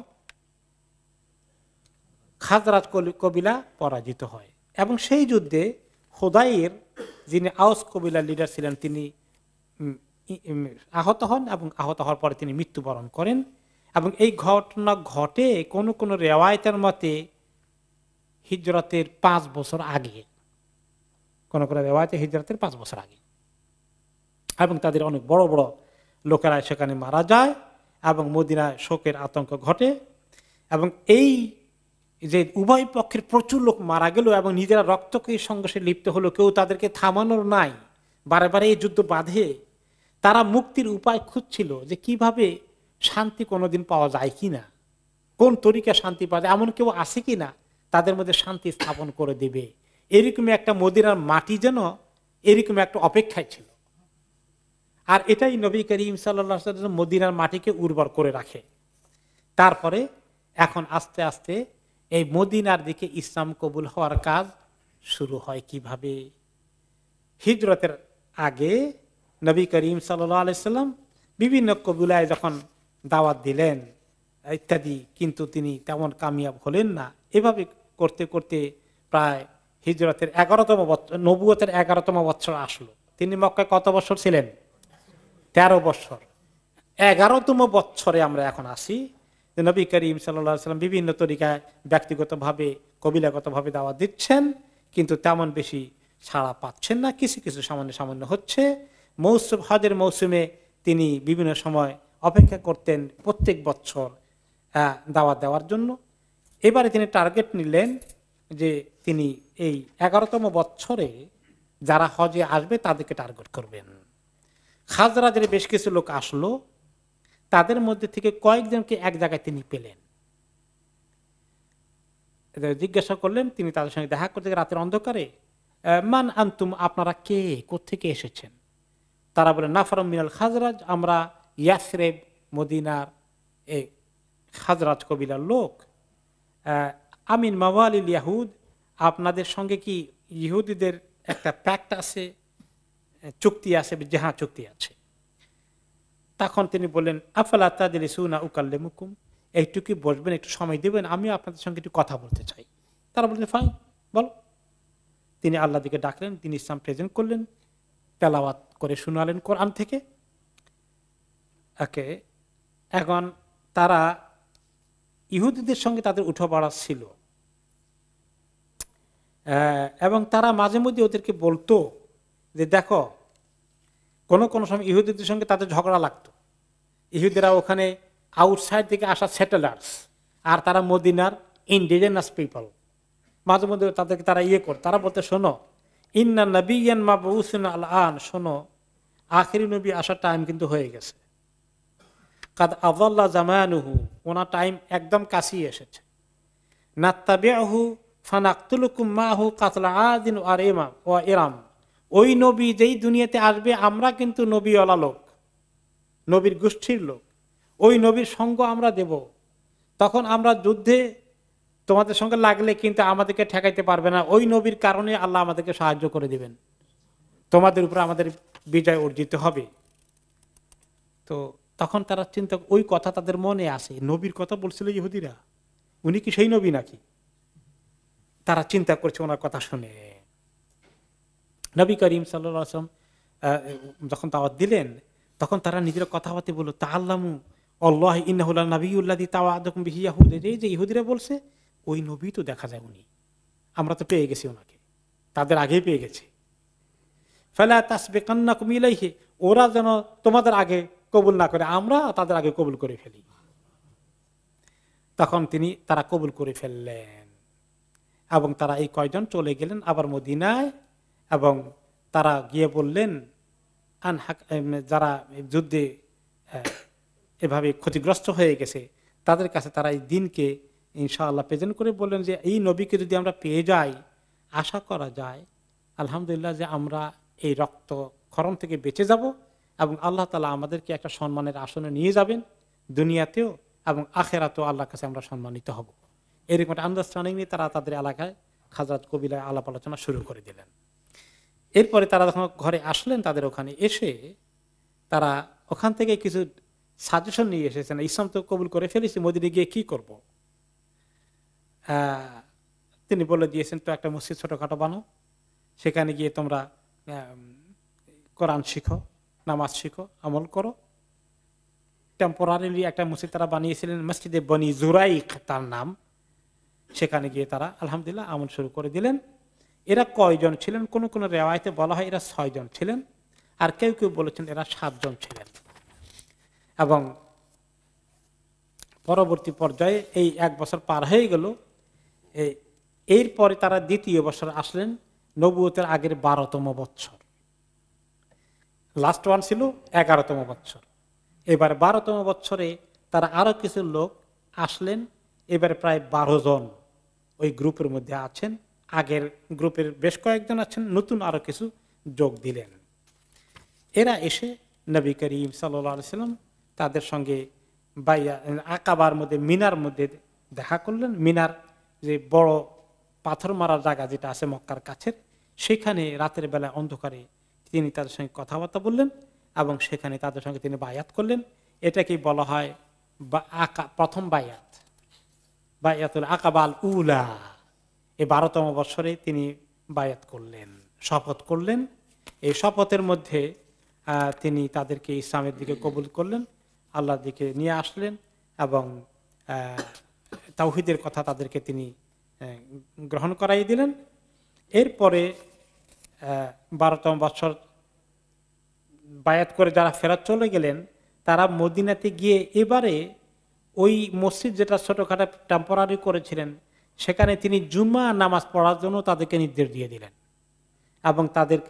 খাজরাজ কবিলা পরাজিত হয়। এবং সেই যুদ্ধে হুদাইর, যিনি আওস কবিলার লিডার ছিলেন, তিনি আহত হন এবং আহত হওয়ার পরে তিনি মৃত্যুবরণ করেন। এবং এই ঘটনা ঘটে কোন কোন রেওয়ায়তের মতে হিজরতের 5 বছর আগে, কোন কোন রেওয়ায়তে হিজরতের 5 বছর আগে। এবং তাদের অনেক বড় বড় লোকেরা সেখানে মারা যায় এবং মদিনায় শোকের আতঙ্ক ঘটে। এবং এই যে উভয় পক্ষের প্রচুর লোক মারা গেল এবং নিজেরা রক্তকে সংঘর্ষে লিপ্ত হলো, কেউ তাদেরকে থামানোর নাই, বারে বারে এই যুদ্ধ বাঁধে। তারা মুক্তির উপায় খুঁজছিল যে কিভাবে শান্তি কোনোদিন পাওয়া যায় কিনা, কোন তরিকা শান্তি পাওয়া যায়, এমন কেউ আছে কিনা তাদের মধ্যে শান্তি স্থাপন করে দেবে। এরকম একটা মদিনার মাটি যেন এরকম একটা অপেক্ষায় ছিল। আর এটাই নবী করিম সাল্লাল্লাহু আলাইহি ওয়াসাল্লাম মদিনার মাটিকে উর্বর করে রাখে। তারপরে এখন আস্তে আস্তে এই মদিনার দিকে ইসলাম কবুল হওয়ার কাজ শুরু হয় কিভাবে। হিজরতের আগে নবী করিম সাল্লাল্লাহু আলাইহি ওয়াসাল্লাম বিভিন্ন কবিলায় যখন দাওয়াত দিলেন ইত্যাদি, কিন্তু তিনি তেমন কামিয়াব হলেন না। এভাবে করতে করতে প্রায় হিজরতের 11তম বছর, নবুয়তের 11তম বছর আসলো। তিনি মক্কায় কত বছর ছিলেন? 13 বছর। 11তম বছরে আমরা এখন আসি। নবী করিম সাল্লাল্লাহু আলাইহি ওয়াসাল্লাম বিভিন্ন তরিকায় ব্যক্তিগতভাবে কবিলাগতভাবে দাওয়াত দিচ্ছেন, কিন্তু তেমন বেশি ছাড়া পাচ্ছেন না। কিছু কিছু সামান্য সামান্য হচ্ছে। মৌসুম হজের মৌসুমে তিনি বিভিন্ন সময় অপেক্ষা করতেন প্রত্যেক বছর দাওয়াত দেওয়ার জন্য। এবারে তিনি টার্গেট নিলেন যে তিনি এই 11তম বছরে যারা হজে আসবে তাদেরকে টার্গেট করবেন। খাজরাজের বেশ কিছু লোক আসলো, তাদের মধ্যে থেকে কয়েকজনকে এক জায়গায় তিনি পেলেন। জিজ্ঞাসা করলেন, তিনি তাদের সঙ্গে দেখা করতে রাতের অন্ধকারে, মান আনতুম, আপনারা কে, কোত্থেকে এসেছেন? তারা বলে নাফারুম মিনাল খাজরাজ, আমরা ইয়াসরেব মদিনার এই খাজরাজ কবিলার লোক। আমিন মাওয়ালিল ইয়াহুদ, আপনাদের সঙ্গে কি ইহুদিদের একটা প্যাক্ট আছে, চুক্তি আছে? যাহা চুক্তি আছে। তখন তিনি বললেন আফালা তাজলিসুনা উকাল্লিমুকুম, এইটুকু বসবেন, একটু সময় দেবেন, আমি আপনাদের সঙ্গে একটু কথা বলতে চাই। তারা বললেন ফাইন, বলো। তিনি আল্লাহ দিকে ডাকলেন, তিনি ইসলাম প্রেজেন্ট করলেন, তেলাওয়াত করে শোনালেন কোরআন থেকে। এখন তারা ইহুদিদের সঙ্গে তাদের উঠাপড়া ছিল এবং তারা মাঝে মধ্যে ওদেরকে বলতো যে দেখো, কোন কোন সময় ইহুদিদের সঙ্গে তাদের ঝগড়া লাগতো। ইহুদিরা ওখানে আউটসাইড থেকে আসা সেটেলার্স, আর তারা মদিনার ইন্ডিজেনাস পিপল। মাঝে মধ্যে তাদেরকে তারা করত, তারা বলতে শোনো, ইন্না নবিয়ান মাবউসুন আল আন, শোনো আখিরি নবী আসার টাইম কিন্তু হয়ে গেছে। কাদ আযাল্লা জামানুহু, ওনার টাইম একদম কাছেই এসেছে। নাত্তাবিউহু ফানাকতুলুকুম মাহু কাতলা আদিন ওয়া ইরাম, ওই নবী যেই দুনিয়াতে আসবে আমরা কিন্তু নবীওয়ালা লোক, নবীর গোষ্ঠীর লোক, ওই নবীর সঙ্গ আমরা দেব। তখন আমরা যুদ্ধে তোমাদের সঙ্গে লাগলে কিন্তু আমাদেরকে ঠেকাইতে পারবে না, ওই নবীর কারণে আল্লাহ আমাদেরকে সাহায্য করে দিবেন, তোমাদের উপরে আমাদের বিজয় অর্জিত হবে। তো তখন তারা চিন্তা, ওই কথা তাদের মনে আসে, নবীর কথা বলছিল ইহুদিরা, উনি কি সেই নবী নাকি? তারা চিন্তা করছে ওনার কথা শুনে। নবী করিম সাল্লাল্লাহু আলাইহি ওয়াসাল্লাম যখন দাওয়াত দিলেন, তখন তারা নিজেরা কথাবার্তা বলল, তাআল্লামু আল্লাহি ইন্নাহু লানাবিয়্যুল্লাযী তাওয়াদাকুম বিহি ইয়াহুদ, এই যে ইহুদিরা বলছে ওই নবী তো দেখা যায় উনি, আমরা তো পেয়ে গেছি ওনাকে, তাদের আগেই পেয়ে গেছি। ফালা তাসবিকান্নাকুম ইলাইহি, ওরা যেন তোমাদের আগে কবুল না করে, আমরা তাদের আগে কবুল করে ফেলি। তখন তারা কবুল করে ফেললেন এবং তারা এই কয়জন চলে গেলেন আবার মদিনায় এবং তারা গিয়ে বললেন যারা যুদ্ধে এভাবে ক্ষতিগ্রস্ত হয়ে গেছে তাদের কাছে তারা এই দিনকে ইনশাআল্লাহ প্রেজেন্ট করে বললেন যে এই নবীকে যদি আমরা পেয়ে যাই, আশা করা যায় আলহামদুলিল্লাহ যে আমরা এই রক্ত ক্ষরণ থেকে বেঁচে যাব এবং আল্লাহ তাআলা আমাদেরকে একটা সম্মানের আসনে নিয়ে যাবেন দুনিয়াতেও এবং আখেরাতেও আল্লাহর কাছে আমরা সম্মানিত হব। এরকম একটা আন্ডারস্ট্যান্ডিং নিয়ে তারা তাদের এলাকায় খাজরাত কবিলায় আলাপ আলোচনা শুরু করে দিলেন। এরপরে তারা যখন ঘরে আসলেন তাদের ওখানে এসে তারা ওখান থেকে কিছু সাজেশন নিয়ে এসেছেন, ইসলাম তো কবুল করে ফেলেছি, মদিনায় গিয়ে কি করব। তিনি বলে দিয়েছেন তো একটা মসজিদ ছোটখাটো বানাও, সেখানে গিয়ে তোমরা কোরআন শিখো, নামাজ শিখো, আমল করো। টেম্পোরারিলি একটা মসজিদ তারা বানিয়েছিলেন, মসজিদে বনি জুরাইক তার নাম। সেখানে গিয়ে তারা আলহামদুলিল্লাহ আমল শুরু করে দিলেন। এরা কয়জন ছিলেন? কোন কোন রেওয়ায়েতে বলা হয় এরা 6 জন ছিলেন, আর কেউ কেউ বলেছেন এরা 7 জন ছিলেন। এবং পরবর্তী পর্যায়ে এই 1 বছর পার হয়ে গেল। এরপরে তারা দ্বিতীয় বছর আসলেন, নবুয়তের আগের 12তম বছর। লাস্ট ওয়ান ছিল 11তম বছর। এবার 12তম বছরে তারা আরো কিছু লোক আসলেন, এবারে প্রায় 12 জন ওই গ্রুপের মধ্যে আছেন। আগের গ্রুপের বেশ কয়েকজন আছেন, নতুন আরো কিছু যোগ দিলেন। এরা এসে নবী করিম সাল্লাল্লাহু আলাইহি সাল্লাম তাদের সঙ্গে আকাবার মধ্যে মিনার মধ্যে দেখা করলেন। মিনার যে বড় পাথর মারার জায়গা যেটা আছে মক্কার কাছের, সেখানে রাতের বেলা অন্ধকারে তিনি তাদের সঙ্গে কথাবার্তা বললেন এবং সেখানে তাদের সঙ্গে তিনি বায়াত করলেন। এটাকেই বলা হয় প্রথম বায়াত, বায়াতুল আকাবাল উলা। এই 12তম বছরে তিনি বায়াত করলেন, শপথ করলেন। এই শপথের মধ্যে তিনি তাদেরকে ইসলামের দিকে কবুল করলেন, আল্লাহর দিকে নিয়ে আসলেন এবং তাওহীদের কথা তাদেরকে তিনি গ্রহণ করাই দিলেন। এরপরে 12তম বছর বায়াত করে যারা ফেরত চলে গেলেন, তারা মদিনাতে গিয়ে এবারে ওই মসজিদ যেটা ছোটখাটো টেম্পোরারি করেছিলেন সেখানে তিনি জুমা নামাজ পড়ার জন্য তাদেরকে নির্দেশ দিয়ে দিলেন। এবং তাদের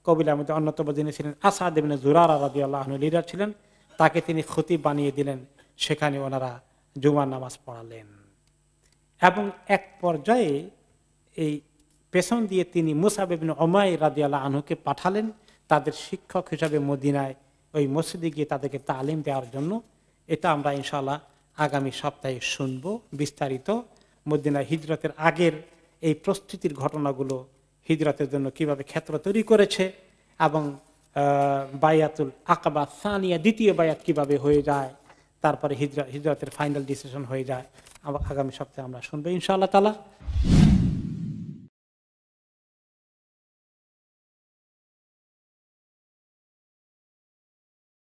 কবিলার মধ্যে অন্যতম যিনি ছিলেন আসাদ ইবনে জুরারা রাদিয়াল্লাহু আনহু লিডার ছিলেন, তাকে তিনি খতিব বানিয়ে দিলেন। সেখানে ওনারা জুমা নামাজ পড়ালেন এবং এক পর্যায়ে এই পেছন দিয়ে তিনি মুসআব ইবনে উমাইর রাদিয়াল্লাহু আনহুকে পাঠালেন তাদের শিক্ষক হিসাবে মদিনায় ওই মসজিদে গিয়ে তাদেরকে তালিম দেওয়ার জন্য। এটা আমরা ইনশাআল্লাহ আগামী সপ্তাহে শুনবো বিস্তারিত। মদিনায় হিজরতের আগের এই প্রস্তুতির ঘটনাগুলো, হিজরতের জন্য কিভাবে ক্ষেত্র তৈরি করেছে এবং বায়াতুল আকাবা সানিয়া দ্বিতীয় বায়াত কিভাবে হয়ে যায়, তারপরে হিজরতের ফাইনাল ডিসিশন হয়ে যায়, আগামী সপ্তাহে আমরা শুনবো ইনশাআল্লাহ তাআলা।